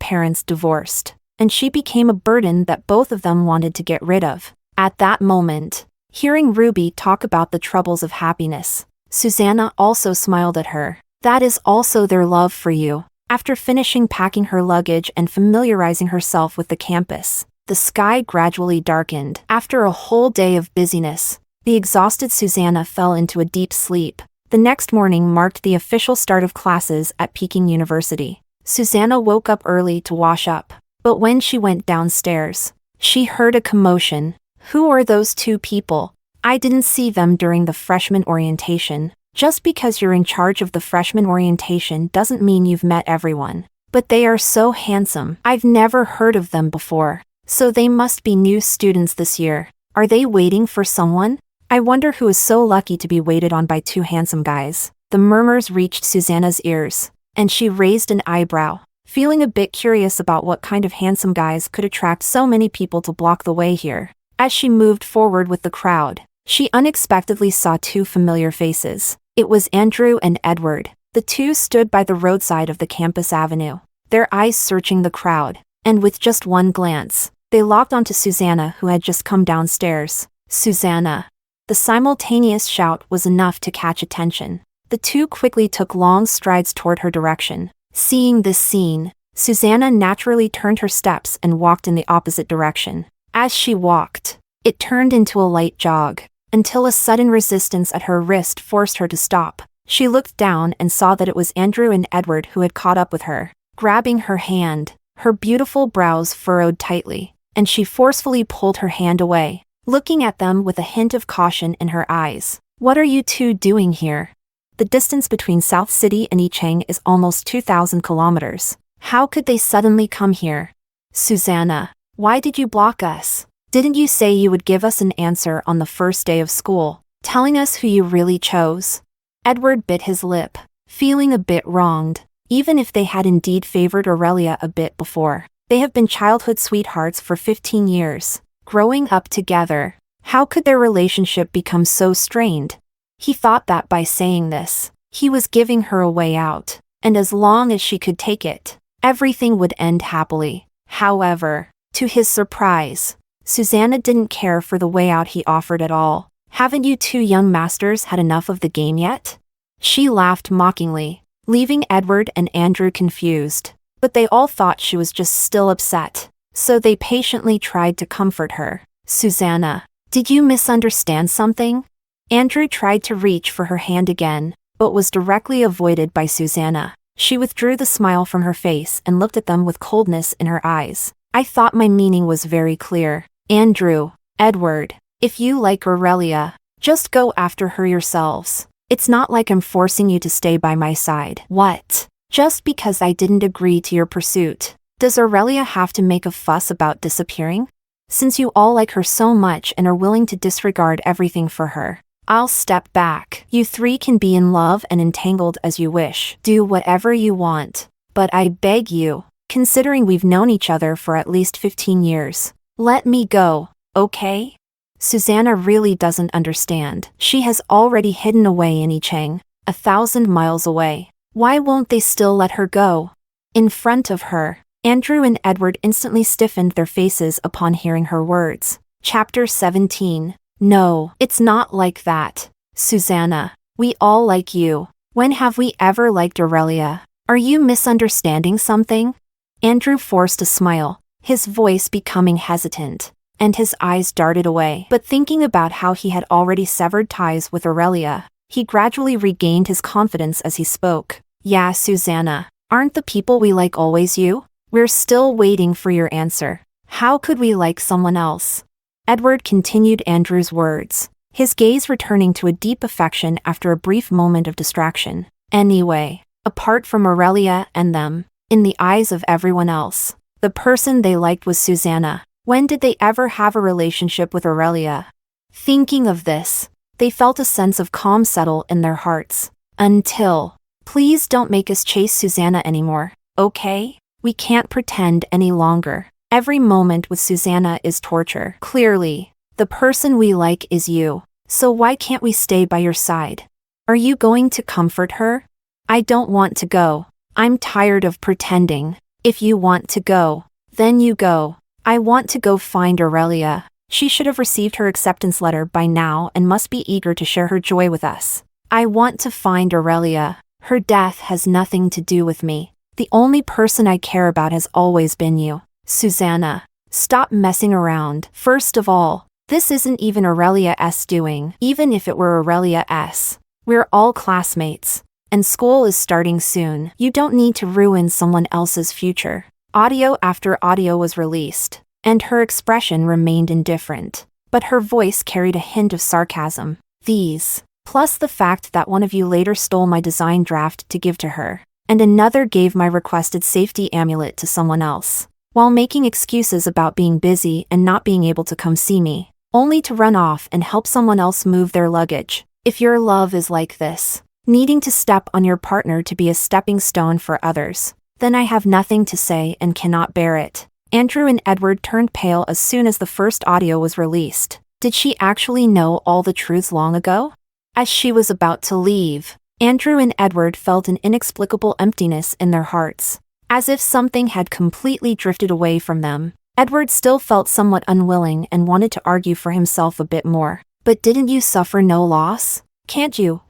parents divorced, and she became a burden that both of them wanted to get rid of. At that moment, hearing Ruby talk about the troubles of happiness, Susanna also smiled at her. That is also their love for you. After finishing packing her luggage and familiarizing herself with the campus, the sky gradually darkened. After a whole day of busyness, the exhausted Susanna fell into a deep sleep. The next morning marked the official start of classes at Peking University. Susanna woke up early to wash up, but when she went downstairs, she heard a commotion. Who are those 2 people? I didn't see them during the freshman orientation. Just because you're in charge of the freshman orientation doesn't mean you've met everyone. But they are so handsome. I've never heard of them before. So they must be new students this year. Are they waiting for someone? I wonder who is so lucky to be waited on by 2 handsome guys. The murmurs reached Susanna's ears, and she raised an eyebrow, feeling a bit curious about what kind of handsome guys could attract so many people to block the way here. As she moved forward with the crowd, she unexpectedly saw 2 familiar faces. It was Andrew and Edward. The 2 stood by the roadside of the campus avenue, their eyes searching the crowd, and with just one glance, they locked onto Susanna who had just come downstairs. Susanna. The simultaneous shout was enough to catch attention. The 2 quickly took long strides toward her direction. Seeing this scene, Susanna naturally turned her steps and walked in the opposite direction. As she walked, it turned into a light jog, until a sudden resistance at her wrist forced her to stop. She looked down and saw that it was Andrew and Edward who had caught up with her. Grabbing her hand, her beautiful brows furrowed tightly, and she forcefully pulled her hand away, looking at them with a hint of caution in her eyes. What are you 2 doing here? The distance between South City and Yicheng is almost 2,000 kilometers. How could they suddenly come here? Susanna, why did you block us? Didn't you say you would give us an answer on the first day of school, telling us who you really chose? Edward bit his lip, feeling a bit wronged. Even if they had indeed favored Aurelia a bit before, they have been childhood sweethearts for 15 years, growing up together. How could their relationship become so strained? He thought that by saying this, he was giving her a way out, and as long as she could take it, everything would end happily. However, to his surprise, Susanna didn't care for the way out he offered at all. Haven't you 2 young masters had enough of the game yet? She laughed mockingly, leaving Edward and Andrew confused, but they all thought she was just still upset. so they patiently tried to comfort her. Susanna, did you misunderstand something? Andrew tried to reach for her hand again, but was directly avoided by Susanna. She withdrew the smile from her face and looked at them with coldness in her eyes. I thought my meaning was very clear. Andrew, Edward, if you like Aurelia, just go after her yourselves. It's not like I'm forcing you to stay by my side. What? Just because I didn't agree to your pursuit, does Aurelia have to make a fuss about disappearing? Since you all like her so much and are willing to disregard everything for her, I'll step back. You three can be in love and entangled as you wish. Do whatever you want. But I beg you, considering we've known each other for at least 15 years, let me go, okay? Susanna really doesn't understand. She has already hidden away in Yicheng, 1,000 miles away. Why won't they still let her go? In front of her, Andrew and Edward instantly stiffened their faces upon hearing her words. Chapter 17. No, it's not like that. Susanna, we all like you. When have we ever liked Aurelia? Are you misunderstanding something? Andrew forced a smile, his voice becoming hesitant, and his eyes darted away. But thinking about how he had already severed ties with Aurelia, he gradually regained his confidence as he spoke. Yeah, Susanna, aren't the people we like always you? We're still waiting for your answer. How could we like someone else? Edward continued Andrew's words, his gaze returning to a deep affection after a brief moment of distraction. Anyway, apart from Aurelia and them, in the eyes of everyone else, the person they liked was Susanna. When did they ever have a relationship with Aurelia? Thinking of this, they felt a sense of calm settle in their hearts. Until, please don't make us chase Susanna anymore, okay? We can't pretend any longer. Every moment with Susanna is torture. Clearly, the person we like is you, so why can't we stay by your side? Are you going to comfort her? I don't want to go. I'm tired of pretending. If you want to go, then you go. I want to go find Aurelia. She should have received her acceptance letter by now and must be eager to share her joy with us. I want to find Aurelia. Her death has nothing to do with me. The only person I care about has always been you. Susanna, stop messing around. First of all, this isn't even Aurelia's doing. Even if it were Aurelia's, we're all classmates, and school is starting soon. You don't need to ruin someone else's future. Audio after audio was released, and her expression remained indifferent, but her voice carried a hint of sarcasm. These, plus the fact that one of you later stole my design draft to give to her, and another gave my requested safety amulet to someone else, while making excuses about being busy and not being able to come see me, only to run off and help someone else move their luggage. If your love is like this, needing to step on your partner to be a stepping stone for others, then I have nothing to say and cannot bear it. Andrew and Edward turned pale as soon as the first audio was released. Did she actually know all the truth long ago? As she was about to leave, Andrew and Edward felt an inexplicable emptiness in their hearts, as if something had completely drifted away from them. Edward still felt somewhat unwilling and wanted to argue for himself a bit more. But didn't you suffer no loss? Can't you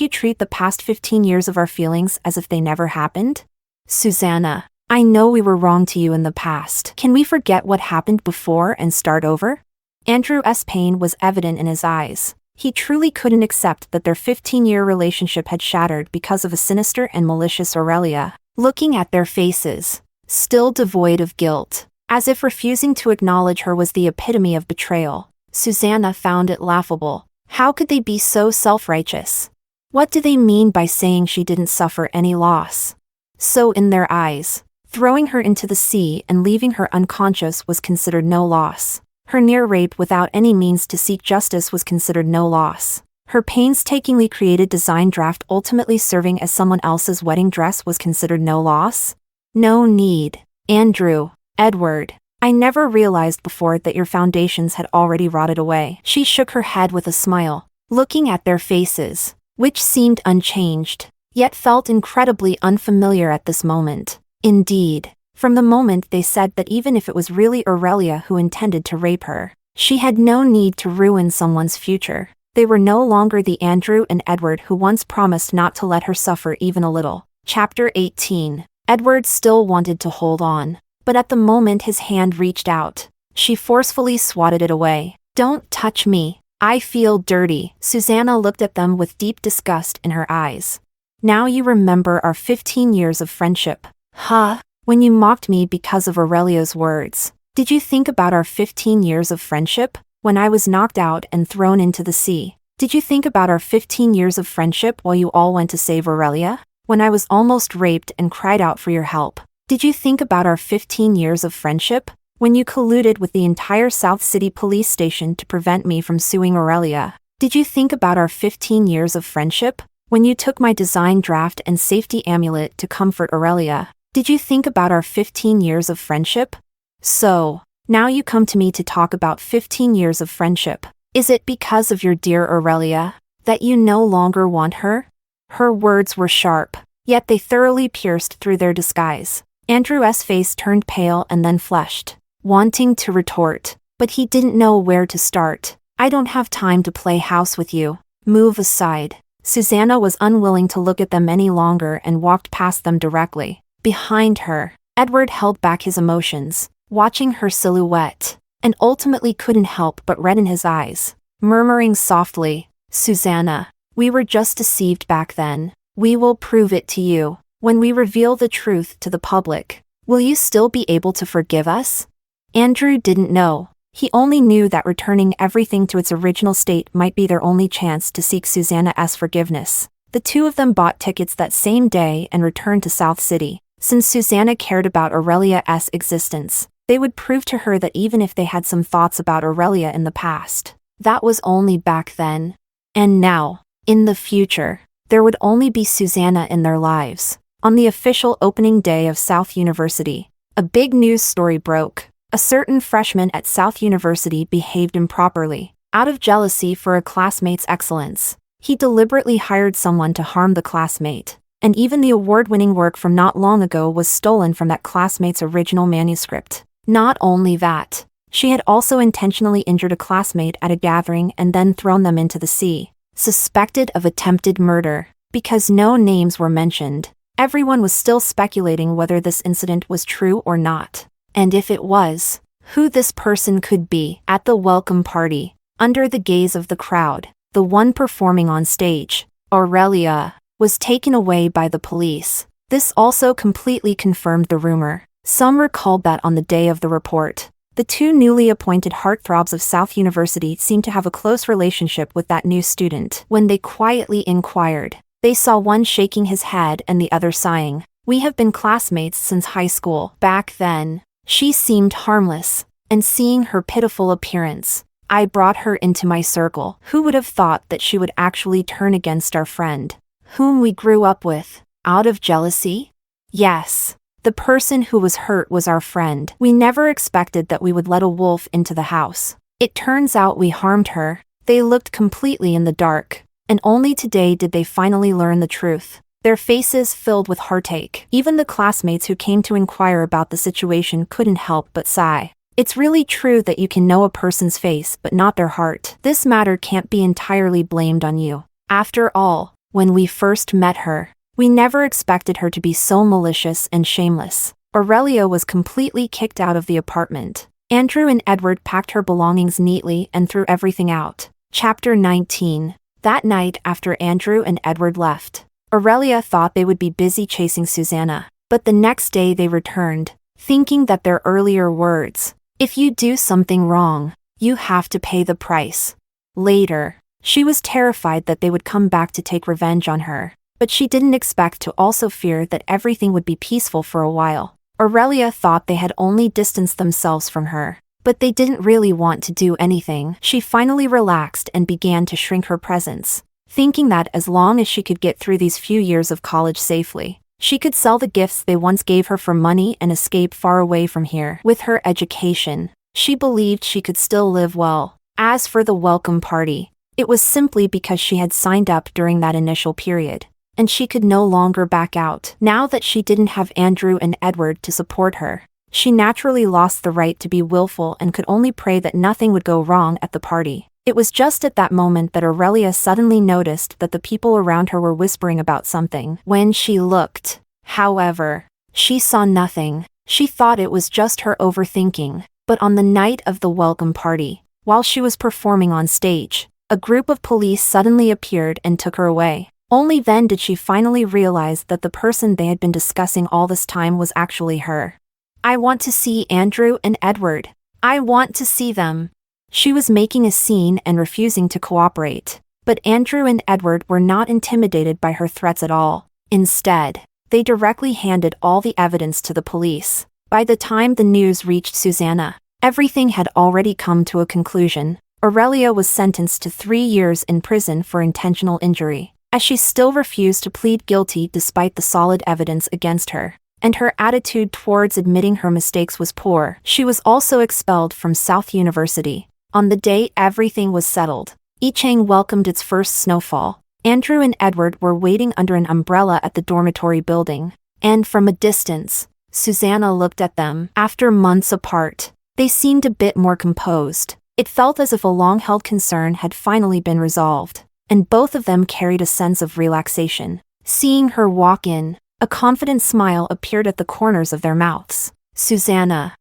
treat the past 15 years of our feelings as if they never happened? Susanna, I know we were wrong to you in the past. Can we forget what happened before and start over? Andrew's pain was evident in his eyes. He truly couldn't accept that their 15-year relationship had shattered because of a sinister and malicious Aurelia. Looking at their faces, still devoid of guilt, as if refusing to acknowledge her was the epitome of betrayal, Susanna found it laughable. How could they be so self-righteous? What do they mean by saying she didn't suffer any loss? So in their eyes, throwing her into the sea and leaving her unconscious was considered no loss. Her near rape without any means to seek justice was considered no loss. Her painstakingly created design draft ultimately serving as someone else's wedding dress was considered no loss? No need. Andrew, Edward, I never realized before that your foundations had already rotted away. She shook her head with a smile, looking at their faces, which seemed unchanged, yet felt incredibly unfamiliar at this moment. Indeed, from the moment they said that even if it was really Aurelia who intended to rape her, she had no need to ruin someone's future. They were no longer the Andrew and Edward who once promised not to let her suffer even a little. Chapter 18. Edward still wanted to hold on, but at the moment his hand reached out, she forcefully swatted it away. "Don't touch me. I feel dirty." Susanna looked at them with deep disgust in her eyes. "Now you remember our 15 years of friendship. Huh? When you mocked me because of Aurelia's words. Did you think about our 15 years of friendship? When I was knocked out and thrown into the sea? Did you think about our 15 years of friendship while you all went to save Aurelia? When I was almost raped and cried out for your help? Did you think about our 15 years of friendship? When you colluded with the entire South City police station to prevent me from suing Aurelia? Did you think about our 15 years of friendship? When you took my design draft and safety amulet to comfort Aurelia? Did you think about our 15 years of friendship? So, now you come to me to talk about 15 years of friendship. Is it because of your dear Aurelia that you no longer want her?" Her words were sharp, yet they thoroughly pierced through their disguise. Andrew's face turned pale and then flushed, wanting to retort, but he didn't know where to start. "I don't have time to play house with you. Move aside." Susanna was unwilling to look at them any longer and walked past them directly. Behind her, Edward held back his emotions, watching her silhouette, and ultimately couldn't help but redden his eyes, murmuring softly, "Susanna, we were just deceived back then. We will prove it to you. When we reveal the truth to the public, will you still be able to forgive us?" Andrew didn't know. He only knew that returning everything to its original state might be their only chance to seek Susanna's forgiveness. The two of them bought tickets that same day and returned to South City. Since Susanna cared about Aurelia's existence, they would prove to her that even if they had some thoughts about Aurelia in the past, that was only back then. And now, in the future, there would only be Susanna in their lives. On the official opening day of South University, a big news story broke. A certain freshman at South University behaved improperly. Out of jealousy for a classmate's excellence, he deliberately hired someone to harm the classmate. And even the award-winning work from not long ago was stolen from that classmate's original manuscript. Not only that, she had also intentionally injured a classmate at a gathering and then thrown them into the sea. Suspected of attempted murder. Because no names were mentioned, everyone was still speculating whether this incident was true or not. And if it was, who this person could be. At the welcome party, under the gaze of the crowd, the one performing on stage, Aurelia, was taken away by the police. This also completely confirmed the rumor. Some recalled that on the day of the report, the two newly appointed heartthrobs of South University seemed to have a close relationship with that new student. When they quietly inquired, they saw one shaking his head and the other sighing. "We have been classmates since high school. Back then, she seemed harmless, and seeing her pitiful appearance, I brought her into my circle. Who would have thought that she would actually turn against our friend, whom we grew up with, out of jealousy? Yes, the person who was hurt was our friend. We never expected that we would let a wolf into the house. It turns out we harmed her." They looked completely in the dark, and only today did they finally learn the truth. Their faces filled with heartache. Even the classmates who came to inquire about the situation couldn't help but sigh. It's really true that you can know a person's face but not their heart. This matter can't be entirely blamed on you. After all, when we first met her, we never expected her to be so malicious and shameless. Aurelia was completely kicked out of the apartment. Andrew and Edward packed her belongings neatly and threw everything out. Chapter 19. That night after Andrew and Edward left, Aurelia thought they would be busy chasing Susanna, but the next day they returned, thinking that their earlier words, "If you do something wrong, you have to pay the price." Later, she was terrified that they would come back to take revenge on her, but she didn't expect to also fear that everything would be peaceful for a while. Aurelia thought they had only distanced themselves from her, but they didn't really want to do anything. She finally relaxed and began to shrink her presence, thinking that as long as she could get through these few years of college safely, she could sell the gifts they once gave her for money and escape far away from here. With her education, she believed she could still live well. As for the welcome party, it was simply because she had signed up during that initial period, and she could no longer back out. Now that she didn't have Andrew and Edward to support her, she naturally lost the right to be willful and could only pray that nothing would go wrong at the party. It was just at that moment that Aurelia suddenly noticed that the people around her were whispering about something. When she looked, however, she saw nothing. She thought it was just her overthinking, but on the night of the welcome party, while she was performing on stage, a group of police suddenly appeared and took her away. Only then did she finally realize that the person they had been discussing all this time was actually her. "I want to see Andrew and Edward. I want to see them." She was making a scene and refusing to cooperate, but Andrew and Edward were not intimidated by her threats at all. Instead, they directly handed all the evidence to the police. By the time the news reached Susanna, everything had already come to a conclusion. Aurelia was sentenced to 3 years in prison for intentional injury, as she still refused to plead guilty despite the solid evidence against her, and her attitude towards admitting her mistakes was poor. She was also expelled from South University. On the day everything was settled, Yichang welcomed its first snowfall. Andrew and Edward were waiting under an umbrella at the dormitory building, and from a distance, Susanna looked at them. After months apart, they seemed a bit more composed. It felt as if a long-held concern had finally been resolved, and both of them carried a sense of relaxation. Seeing her walk in, a confident smile appeared at the corners of their mouths. Susanna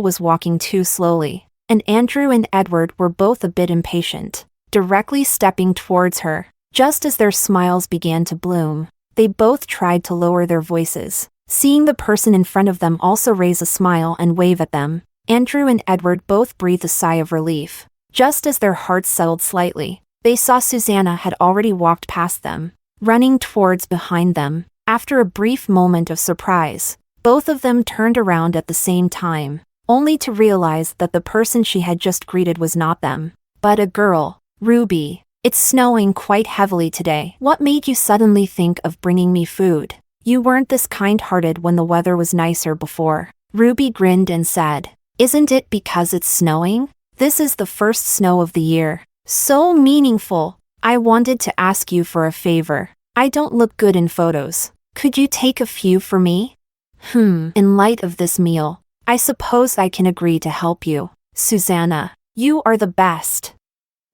was walking too slowly, and Andrew and Edward were both a bit impatient, directly stepping towards her. Just as their smiles began to bloom, they both tried to lower their voices. Seeing the person in front of them also raise a smile and wave at them, Andrew and Edward both breathed a sigh of relief. Just as their hearts settled slightly, they saw Susanna had already walked past them, running towards behind them. After a brief moment of surprise, both of them turned around at the same time, only to realize that the person she had just greeted was not them, but a girl, Ruby. "It's snowing quite heavily today. What made you suddenly think of bringing me food? You weren't this kind-hearted when the weather was nicer before." Ruby grinned and said, "Isn't it because it's snowing? This is the first snow of the year. So meaningful. I wanted to ask you for a favor. I don't look good in photos. Could you take a few for me?" In light of this meal, I suppose I can agree to help you. Susanna, you are the best."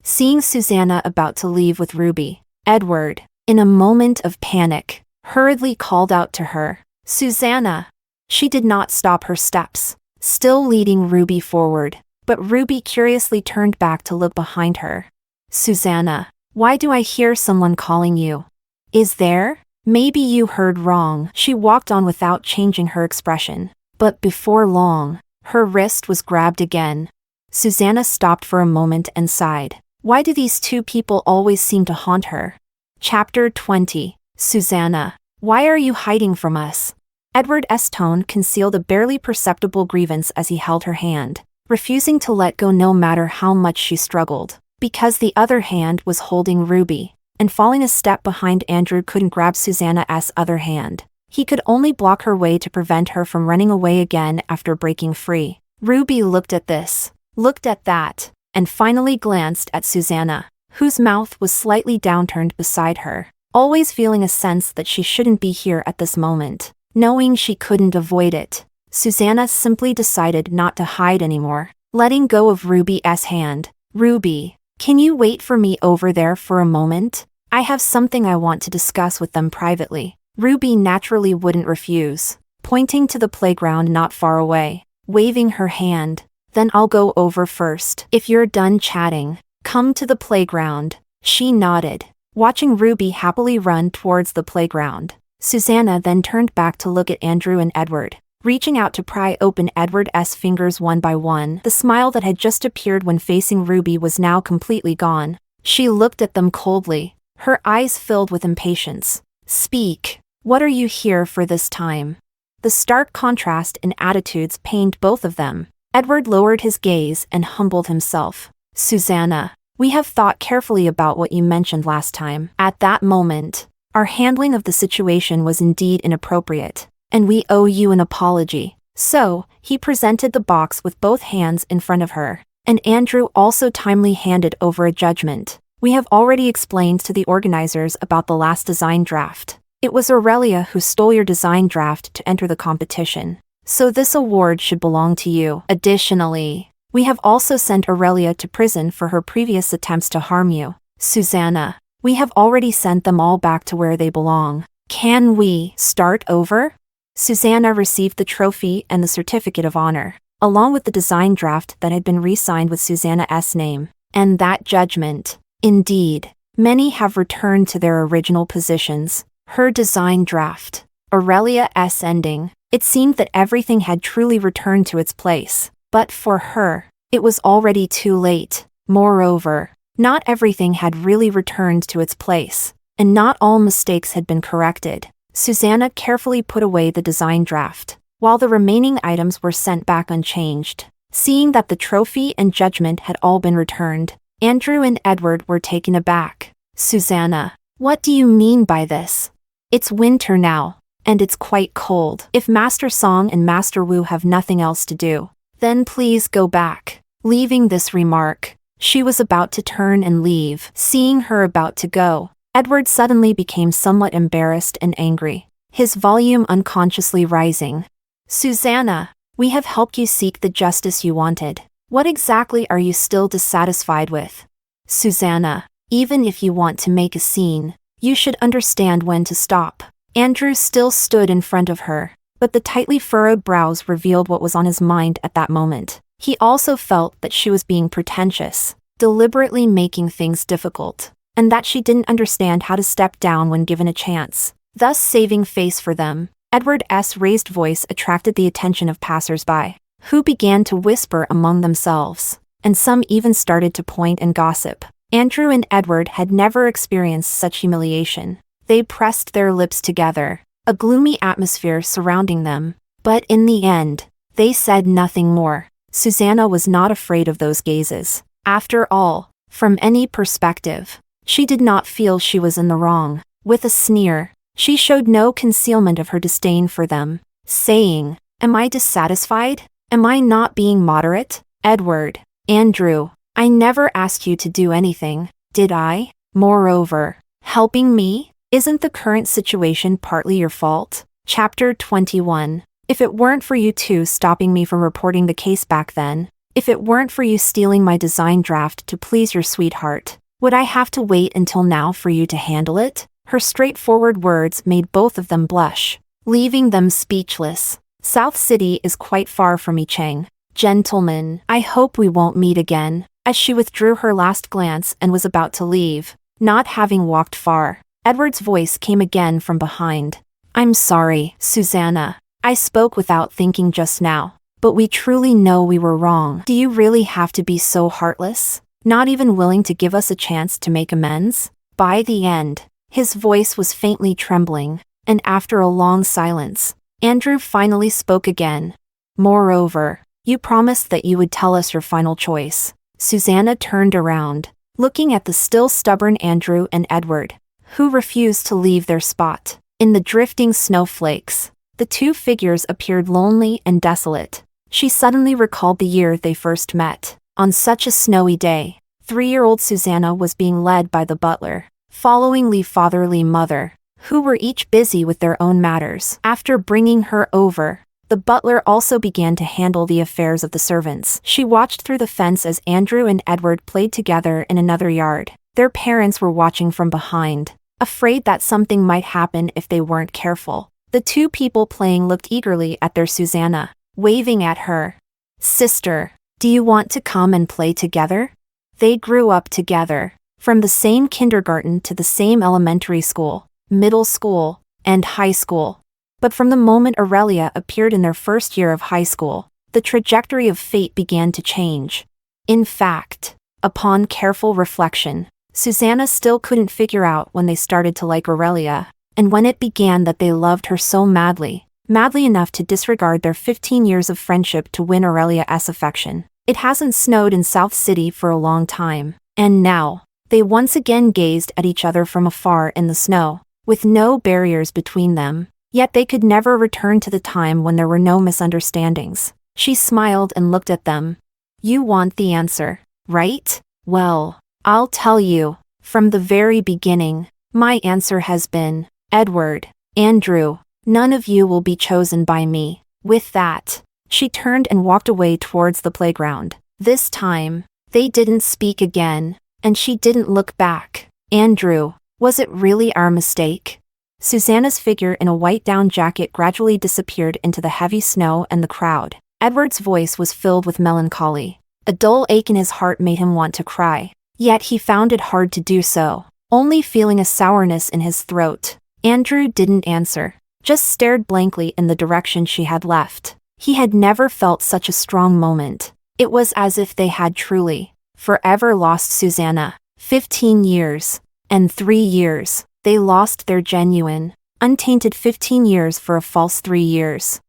Seeing Susanna about to leave with Ruby, Edward, in a moment of panic, hurriedly called out to her, "Susanna!" She did not stop her steps, still leading Ruby forward, but Ruby curiously turned back to look behind her. "Susanna, why do I hear someone calling you? Is there? Maybe you heard wrong." She walked on without changing her expression, but before long, her wrist was grabbed again. Susanna stopped for a moment and sighed. Why do these two people always seem to haunt her? Chapter 20. Susanna, why are you hiding from us? Edward's tone concealed a barely perceptible grievance as he held her hand, refusing to let go no matter how much she struggled. Because the other hand was holding Ruby, and falling a step behind Andrew couldn't grab Susanna's other hand. He could only block her way to prevent her from running away again after breaking free. Ruby looked at this, looked at that, and finally glanced at Susanna, whose mouth was slightly downturned beside her, always feeling a sense that she shouldn't be here at this moment. Knowing she couldn't avoid it, Susanna simply decided not to hide anymore, letting go of Ruby's hand. "Ruby, can you wait for me over there for a moment? I have something I want to discuss with them privately." Ruby naturally wouldn't refuse, pointing to the playground not far away, waving her hand. "Then I'll go over first. If you're done chatting, come to the playground." She nodded, watching Ruby happily run towards the playground. Susanna then turned back to look at Andrew and Edward, reaching out to pry open Edward's fingers one by one. The smile that had just appeared when facing Ruby was now completely gone. She looked at them coldly, her eyes filled with impatience. "Speak. What are you here for this time?" The stark contrast in attitudes pained both of them. Edward lowered his gaze and humbled himself. "Susanna, we have thought carefully about what you mentioned last time. At that moment, our handling of the situation was indeed inappropriate, and we owe you an apology." So, he presented the box with both hands in front of her, and Andrew also timely handed over a judgment. "We have already explained to the organizers about the last design draft. It was Aurelia who stole your design draft to enter the competition, so this award should belong to you. Additionally, we have also sent Aurelia to prison for her previous attempts to harm you. Susanna, we have already sent them all back to where they belong. Can we start over?" Susanna received the trophy and the certificate of honor, along with the design draft that had been re-signed with Susanna's name. And that judgment. Indeed, many have returned to their original positions. Her design draft. Aurelia's ending. It seemed that everything had truly returned to its place. But for her, it was already too late. Moreover, not everything had really returned to its place, and not all mistakes had been corrected. Susanna carefully put away the design draft, while the remaining items were sent back unchanged. Seeing that the trophy and judgment had all been returned, Andrew and Edward were taken aback. Susanna, what do you mean by this? It's winter now, and it's quite cold. If Master Song and Master Wu have nothing else to do, then please go back. Leaving this remark, she was about to turn and leave. Seeing her about to go, Edward suddenly became somewhat embarrassed and angry, his volume unconsciously rising. Susanna, we have helped you seek the justice you wanted. What exactly are you still dissatisfied with? Susanna, even if you want to make a scene, you should understand when to stop. Andrew still stood in front of her, but the tightly furrowed brows revealed what was on his mind at that moment. He also felt that she was being pretentious, deliberately making things difficult, and that she didn't understand how to step down when given a chance, thus saving face for them. Edward's raised voice attracted the attention of passers-by, who began to whisper among themselves, and some even started to point and gossip. Andrew and Edward had never experienced such humiliation. They pressed their lips together, a gloomy atmosphere surrounding them, but in the end, they said nothing more. Susanna was not afraid of those gazes. After all, from any perspective, she did not feel she was in the wrong. With a sneer, she showed no concealment of her disdain for them, saying, "Am I dissatisfied? Am I not being moderate? Edward, Andrew, I never asked you to do anything, did I? Moreover, helping me? Isn't the current situation partly your fault?" Chapter 21. If it weren't for you two stopping me from reporting the case back then, if it weren't for you stealing my design draft to please your sweetheart, would I have to wait until now for you to handle it? Her straightforward words made both of them blush, leaving them speechless. South City is quite far from Yicheng. Gentlemen, I hope we won't meet again. As she withdrew her last glance and was about to leave, not having walked far, Edward's voice came again from behind. "I'm sorry, Susanna. I spoke without thinking just now, but we truly know we were wrong. Do you really have to be so heartless? Not even willing to give us a chance to make amends?" By the end, his voice was faintly trembling, and after a long silence, Andrew finally spoke again. "Moreover, you promised that you would tell us your final choice." Susanna turned around, looking at the still stubborn Andrew and Edward, who refused to leave their spot. In the drifting snowflakes, the two figures appeared lonely and desolate. She suddenly recalled the year they first met. On such a snowy day, 3-year-old Susanna was being led by the butler, following the fatherly mother, who were each busy with their own matters. After bringing her over, the butler also began to handle the affairs of the servants. She watched through the fence as Andrew and Edward played together in another yard. Their parents were watching from behind, afraid that something might happen if they weren't careful. The two people playing looked eagerly at their Susanna, waving at her. "Sister, do you want to come and play together?" They grew up together, from the same kindergarten to the same elementary school, middle school, and high school. But from the moment Aurelia appeared in their first year of high school, the trajectory of fate began to change. In fact, upon careful reflection, Susanna still couldn't figure out when they started to like Aurelia, and when it began that they loved her so madly enough to disregard their 15 years of friendship to win Aurelia's affection. It hasn't snowed in South City for a long time, and now, they once again gazed at each other from afar in the snow, with no barriers between them. Yet they could never return to the time when there were no misunderstandings. She smiled and looked at them. "You want the answer, right? Well, I'll tell you. From the very beginning, my answer has been, Edward, Andrew, none of you will be chosen by me." With that, she turned and walked away towards the playground. This time, they didn't speak again, and she didn't look back. "Andrew, was it really our mistake? Susanna's figure in a white down jacket gradually disappeared into the heavy snow and the crowd. Edward's voice was filled with melancholy. A dull ache in his heart made him want to cry. Yet he found it hard to do so, only feeling a sourness in his throat. Andrew didn't answer, just stared blankly in the direction she had left. He had never felt such a strong moment. It was as if they had truly, forever lost Susanna. 15 years. And 3 years. They lost their genuine, untainted 15 years for a false 3 years.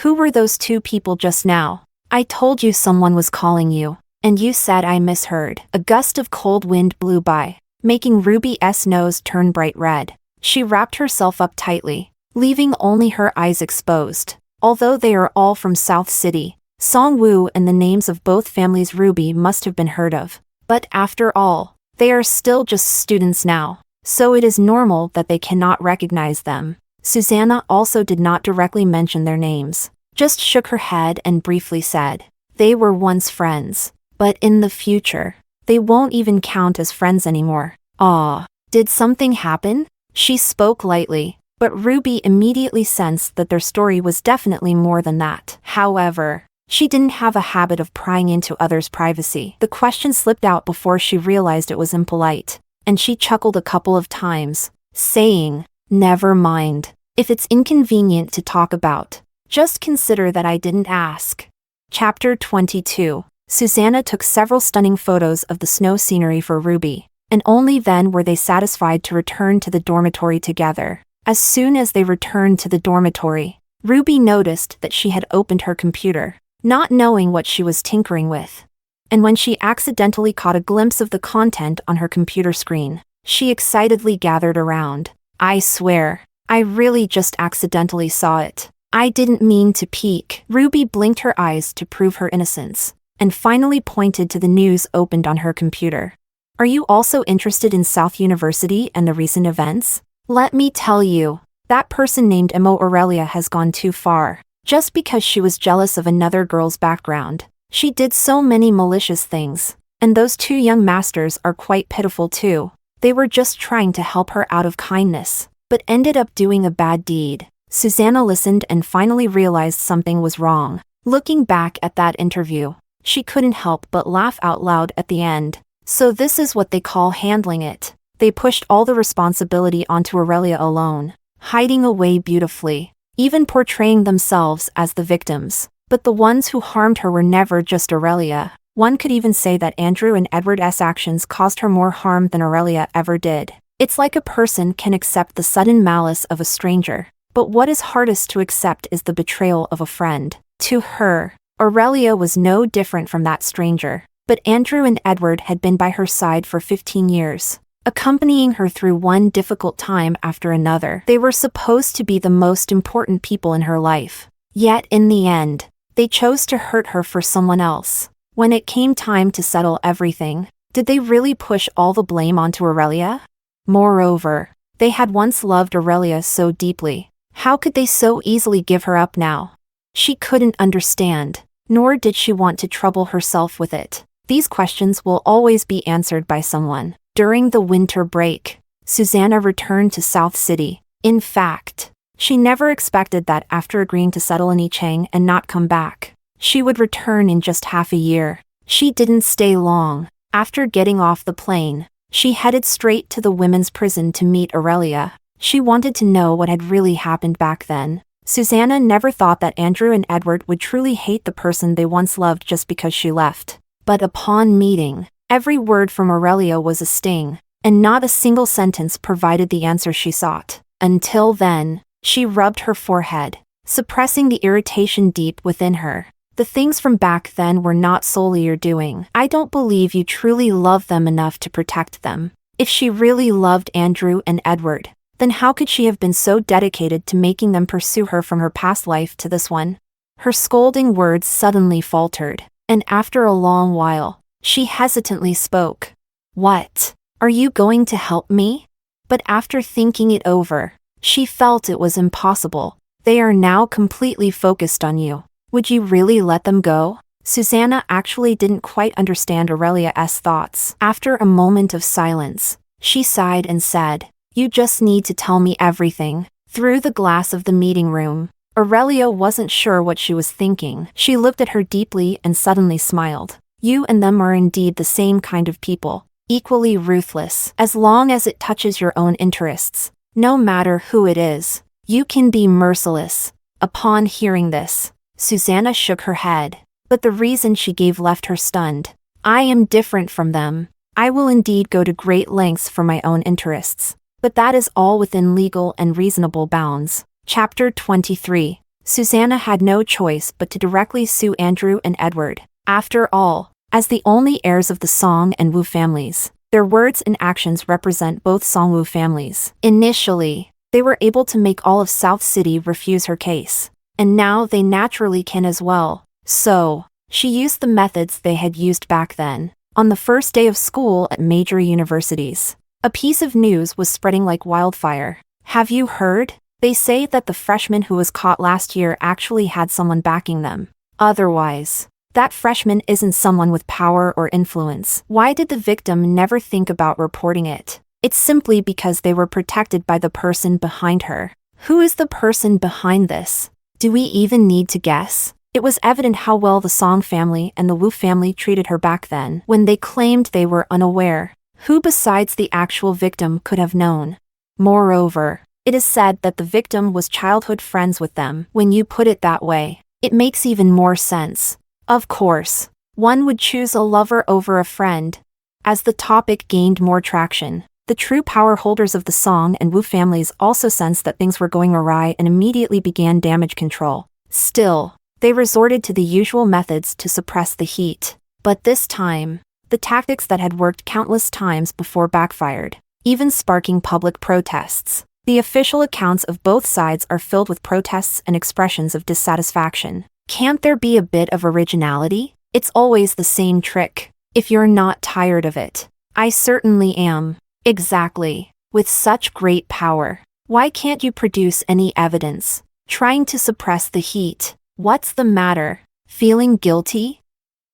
Who were those two people just now? I told you someone was calling you, and you said I misheard. A gust of cold wind blew by, making Ruby's nose turn bright red. She wrapped herself up tightly, leaving only her eyes exposed. Although they are all from South City, Songwoo and the names of both families Ruby must have been heard of. But after all, they are still just students now, so it is normal that they cannot recognize them. Susanna also did not directly mention their names, just shook her head and briefly said, they were once friends, but in the future, they won't even count as friends anymore. Ah, did something happen? She spoke lightly, but Ruby immediately sensed that their story was definitely more than that. However, she didn't have a habit of prying into others' privacy. The question slipped out before she realized it was impolite, and she chuckled a couple of times, saying, never mind. If it's inconvenient to talk about, just consider that I didn't ask. Chapter 22. Susanna took several stunning photos of the snow scenery for Ruby, and only then were they satisfied to return to the dormitory together. As soon as they returned to the dormitory, Ruby noticed that she had opened her computer, not knowing what she was tinkering with. And when she accidentally caught a glimpse of the content on her computer screen, she excitedly gathered around. I swear, I really just accidentally saw it. I didn't mean to peek. Ruby blinked her eyes to prove her innocence, and finally pointed to the news opened on her computer. Are you also interested in South University and the recent events? Let me tell you, that person named Aurelia has gone too far. Just because she was jealous of another girl's background, she did so many malicious things. And those two young masters are quite pitiful too. They were just trying to help her out of kindness, but ended up doing a bad deed. Susanna listened and finally realized something was wrong. Looking back at that interview, she couldn't help but laugh out loud at the end. So this is what they call handling it. They pushed all the responsibility onto Aurelia alone, hiding away beautifully, even portraying themselves as the victims. But the ones who harmed her were never just Aurelia. One could even say that Andrew and Edward's actions caused her more harm than Aurelia ever did. It's like a person can accept the sudden malice of a stranger, but what is hardest to accept is the betrayal of a friend. To her, Aurelia was no different from that stranger, but Andrew and Edward had been by her side for 15 years. Accompanying her through one difficult time after another. They were supposed to be the most important people in her life. Yet in the end, they chose to hurt her for someone else. When it came time to settle everything, did they really push all the blame onto Aurelia? Moreover, they had once loved Aurelia so deeply. How could they so easily give her up now? She couldn't understand, nor did she want to trouble herself with it. These questions will always be answered by someone. During the winter break, Susanna returned to South City. In fact, she never expected that after agreeing to settle in Yicheng and not come back, she would return in just half a year. She didn't stay long. After getting off the plane, she headed straight to the women's prison to meet Aurelia. She wanted to know what had really happened back then. Susanna never thought that Andrew and Edward would truly hate the person they once loved just because she left. But upon meeting, every word from Aurelia was a sting, and not a single sentence provided the answer she sought. Until then, she rubbed her forehead, suppressing the irritation deep within her. The things from back then were not solely your doing. I don't believe you truly love them enough to protect them. If she really loved Andrew and Edward, then how could she have been so dedicated to making them pursue her from her past life to this one? Her scolding words suddenly faltered, and after a long while, she hesitantly spoke. What? Are you going to help me? But after thinking it over, she felt it was impossible. They are now completely focused on you. Would you really let them go? Susanna actually didn't quite understand Aurelia's thoughts. After a moment of silence, she sighed and said, You just need to tell me everything. Through the glass of the meeting room, Aurelia wasn't sure what she was thinking. She looked at her deeply and suddenly smiled. You and them are indeed the same kind of people, equally ruthless. As long as it touches your own interests, no matter who it is, you can be merciless. Upon hearing this, Susanna shook her head, but the reason she gave left her stunned. I am different from them. I will indeed go to great lengths for my own interests, but that is all within legal and reasonable bounds. Chapter 23. Susanna had no choice but to directly sue Andrew and Edward. After all, as the only heirs of the Song and Wu families, their words and actions represent both Song-Wu families. Initially, they were able to make all of South City refuse her case, and now they naturally can as well. So, she used the methods they had used back then. On the first day of school at major universities, a piece of news was spreading like wildfire. Have you heard? They say that the freshman who was caught last year actually had someone backing them. Otherwise, that freshman isn't someone with power or influence. Why did the victim never think about reporting it? It's simply because they were protected by the person behind her. Who is the person behind this? Do we even need to guess? It was evident how well the Song family and the Wu family treated her back then, when they claimed they were unaware. Who besides the actual victim could have known? Moreover, it is said that the victim was childhood friends with them. When you put it that way, it makes even more sense. Of course, one would choose a lover over a friend. As the topic gained more traction, the true power holders of the Song and Wu families also sensed that things were going awry and immediately began damage control. Still, they resorted to the usual methods to suppress the heat. But this time, the tactics that had worked countless times before backfired, even sparking public protests. The official accounts of both sides are filled with protests and expressions of dissatisfaction. Can't there be a bit of originality? It's always the same trick. If you're not tired of it. I certainly am. Exactly. With such great power, why can't you produce any evidence? Trying to suppress the heat. What's the matter? Feeling guilty?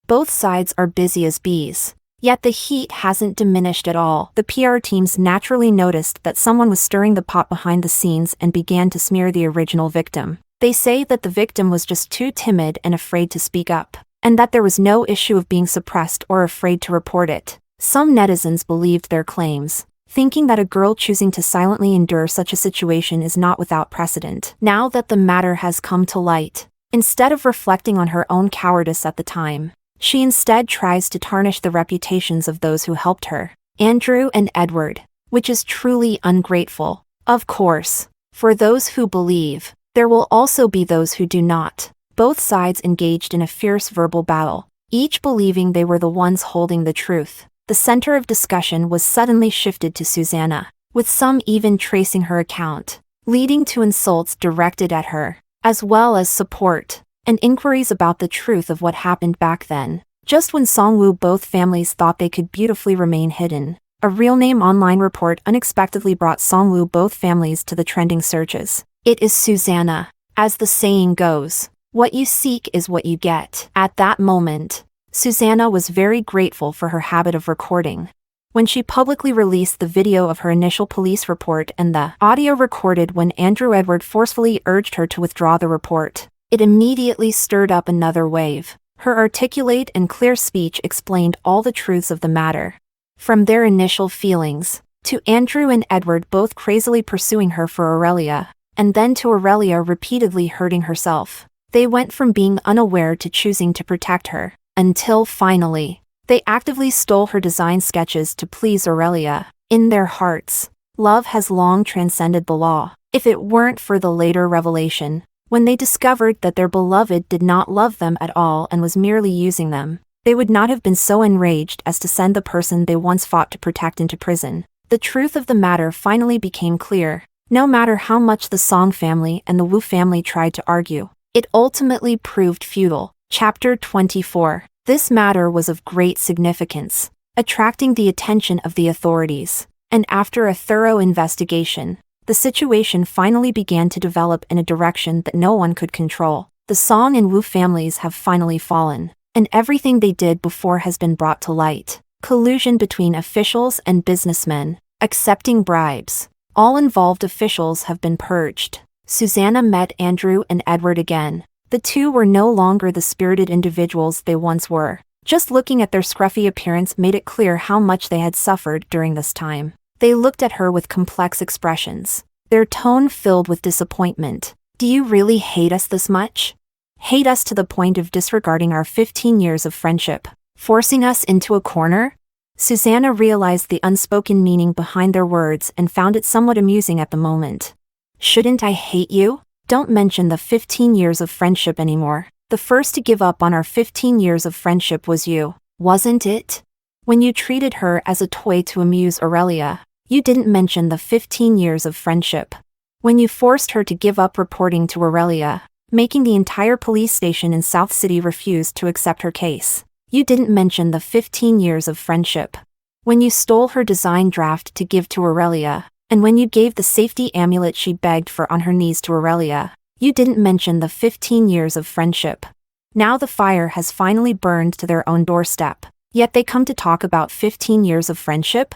Both sides are busy as bees. Yet the heat hasn't diminished at all. The PR teams naturally noticed that someone was stirring the pot behind the scenes and began to smear the original victim. They say that the victim was just too timid and afraid to speak up, and that there was no issue of being suppressed or afraid to report it. Some netizens believed their claims, thinking that a girl choosing to silently endure such a situation is not without precedent. Now that the matter has come to light, instead of reflecting on her own cowardice at the time, she instead tries to tarnish the reputations of those who helped her, Andrew and Edward, which is truly ungrateful. Of course, for those who believe, there will also be those who do not. Both sides engaged in a fierce verbal battle, each believing they were the ones holding the truth. The center of discussion was suddenly shifted to Susanna, with some even tracing her account, leading to insults directed at her, as well as support and inquiries about the truth of what happened back then. Just when Song-Wu both families thought they could beautifully remain hidden, a real name online report unexpectedly brought Song-Wu both families to the trending searches. It is Susanna. As the saying goes, what you seek is what you get. At that moment, Susanna was very grateful for her habit of recording. When she publicly released the video of her initial police report and the audio recorded when Andrew Edward forcefully urged her to withdraw the report, it immediately stirred up another wave. Her articulate and clear speech explained all the truths of the matter. From their initial feelings, to Andrew and Edward both crazily pursuing her for Aurelia, and then to Aurelia repeatedly hurting herself. They went from being unaware to choosing to protect her, until finally, they actively stole her design sketches to please Aurelia. In their hearts, love has long transcended the law. If it weren't for the later revelation, when they discovered that their beloved did not love them at all and was merely using them, they would not have been so enraged as to send the person they once fought to protect into prison. The truth of the matter finally became clear. No matter how much the Song family and the Wu family tried to argue, it ultimately proved futile. Chapter 24. This matter was of great significance, attracting the attention of the authorities, and after a thorough investigation, the situation finally began to develop in a direction that no one could control. The Song and Wu families have finally fallen, and everything they did before has been brought to light. Collusion between officials and businessmen, accepting bribes, All involved officials have been purged. Susanna met Andrew and Edward again. The two were no longer the spirited individuals they once were. Just looking at their scruffy appearance made it clear how much they had suffered during this time. They looked at her with complex expressions, their tone filled with disappointment. Do you really hate us this much? Hate us to the point of disregarding our 15 years of friendship? Forcing us into a corner? Susanna realized the unspoken meaning behind their words and found it somewhat amusing at the moment. Shouldn't I hate you? Don't mention the 15 years of friendship anymore. The first to give up on our 15 years of friendship was you, wasn't it? When you treated her as a toy to amuse Aurelia, you didn't mention the 15 years of friendship. When you forced her to give up reporting to Aurelia, making the entire police station in South City refuse to accept her case, you didn't mention the 15 years of friendship. When you stole her design draft to give to Aurelia, and when you gave the safety amulet she begged for on her knees to Aurelia, you didn't mention the 15 years of friendship. Now the fire has finally burned to their own doorstep, yet they come to talk about 15 years of friendship?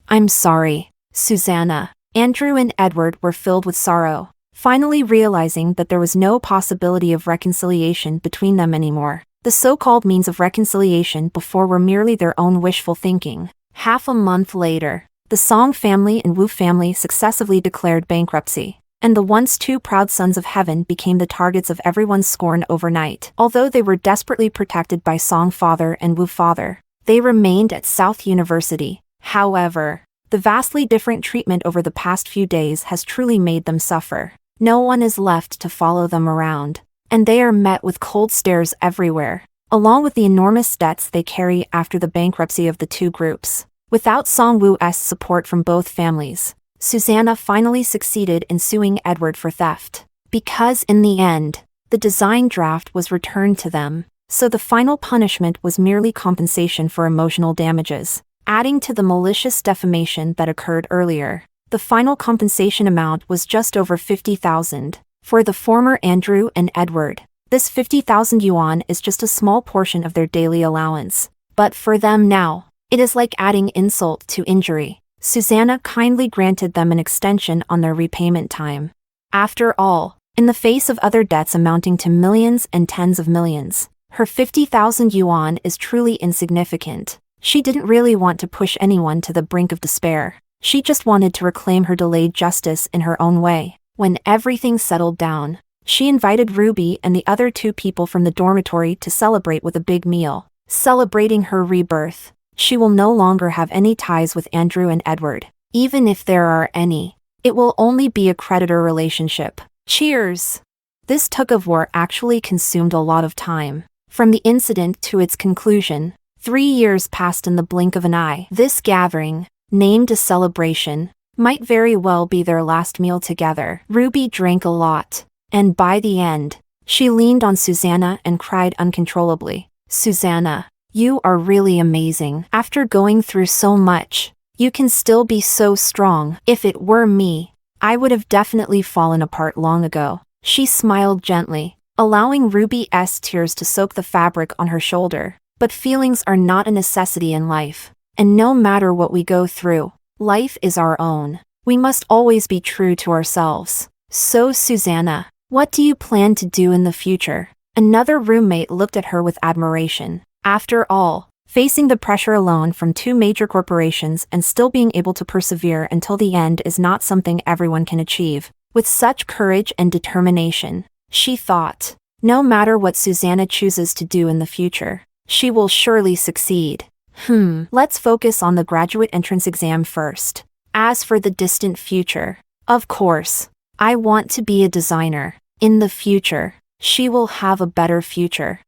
I'm sorry, Susanna. Andrew and Edward were filled with sorrow, finally realizing that there was no possibility of reconciliation between them anymore. The so-called means of reconciliation before were merely their own wishful thinking. Half a month later, the Song family and Wu family successively declared bankruptcy, and the once two proud sons of heaven became the targets of everyone's scorn overnight. Although they were desperately protected by Song father and Wu father, they remained at South University. However, the vastly different treatment over the past few days has truly made them suffer. No one is left to follow them around, and they are met with cold stares everywhere, along with the enormous debts they carry after the bankruptcy of the two groups. Without Song Wu's support from both families, Susanna finally succeeded in suing Edward for theft. Because in the end, the design draft was returned to them, so the final punishment was merely compensation for emotional damages. Adding to the malicious defamation that occurred earlier, the final compensation amount was just over 50,000. For the former Andrew and Edward, this 50,000 yuan is just a small portion of their daily allowance. But for them now, it is like adding insult to injury. Susanna kindly granted them an extension on their repayment time. After all, in the face of other debts amounting to millions and tens of millions, her 50,000 yuan is truly insignificant. She didn't really want to push anyone to the brink of despair. She just wanted to reclaim her delayed justice in her own way. When everything settled down, she invited Ruby and the other two people from the dormitory to celebrate with a big meal. Celebrating her rebirth, she will no longer have any ties with Andrew and Edward. Even if there are any, it will only be a creditor relationship. Cheers! This tug-of-war actually consumed a lot of time. From the incident to its conclusion, 3 years passed in the blink of an eye. This gathering, named a celebration, might very well be their last meal together. Ruby drank a lot, and by the end, she leaned on Susanna and cried uncontrollably. Susanna, you are really amazing. After going through so much, you can still be so strong. If it were me, I would have definitely fallen apart long ago. She smiled gently, allowing Ruby's tears to soak the fabric on her shoulder. But feelings are not a necessity in life, and no matter what we go through, life is our own. We must always be true to ourselves. So Susanna, what do you plan to do in the future? Another roommate looked at her with admiration. After all, facing the pressure alone from two major corporations and still being able to persevere until the end is not something everyone can achieve. With such courage and determination, she thought, no matter what Susanna chooses to do in the future, she will surely succeed. Let's focus on the graduate entrance exam first. As for the distant future, of course, I want to be a designer. In the future, she will have a better future.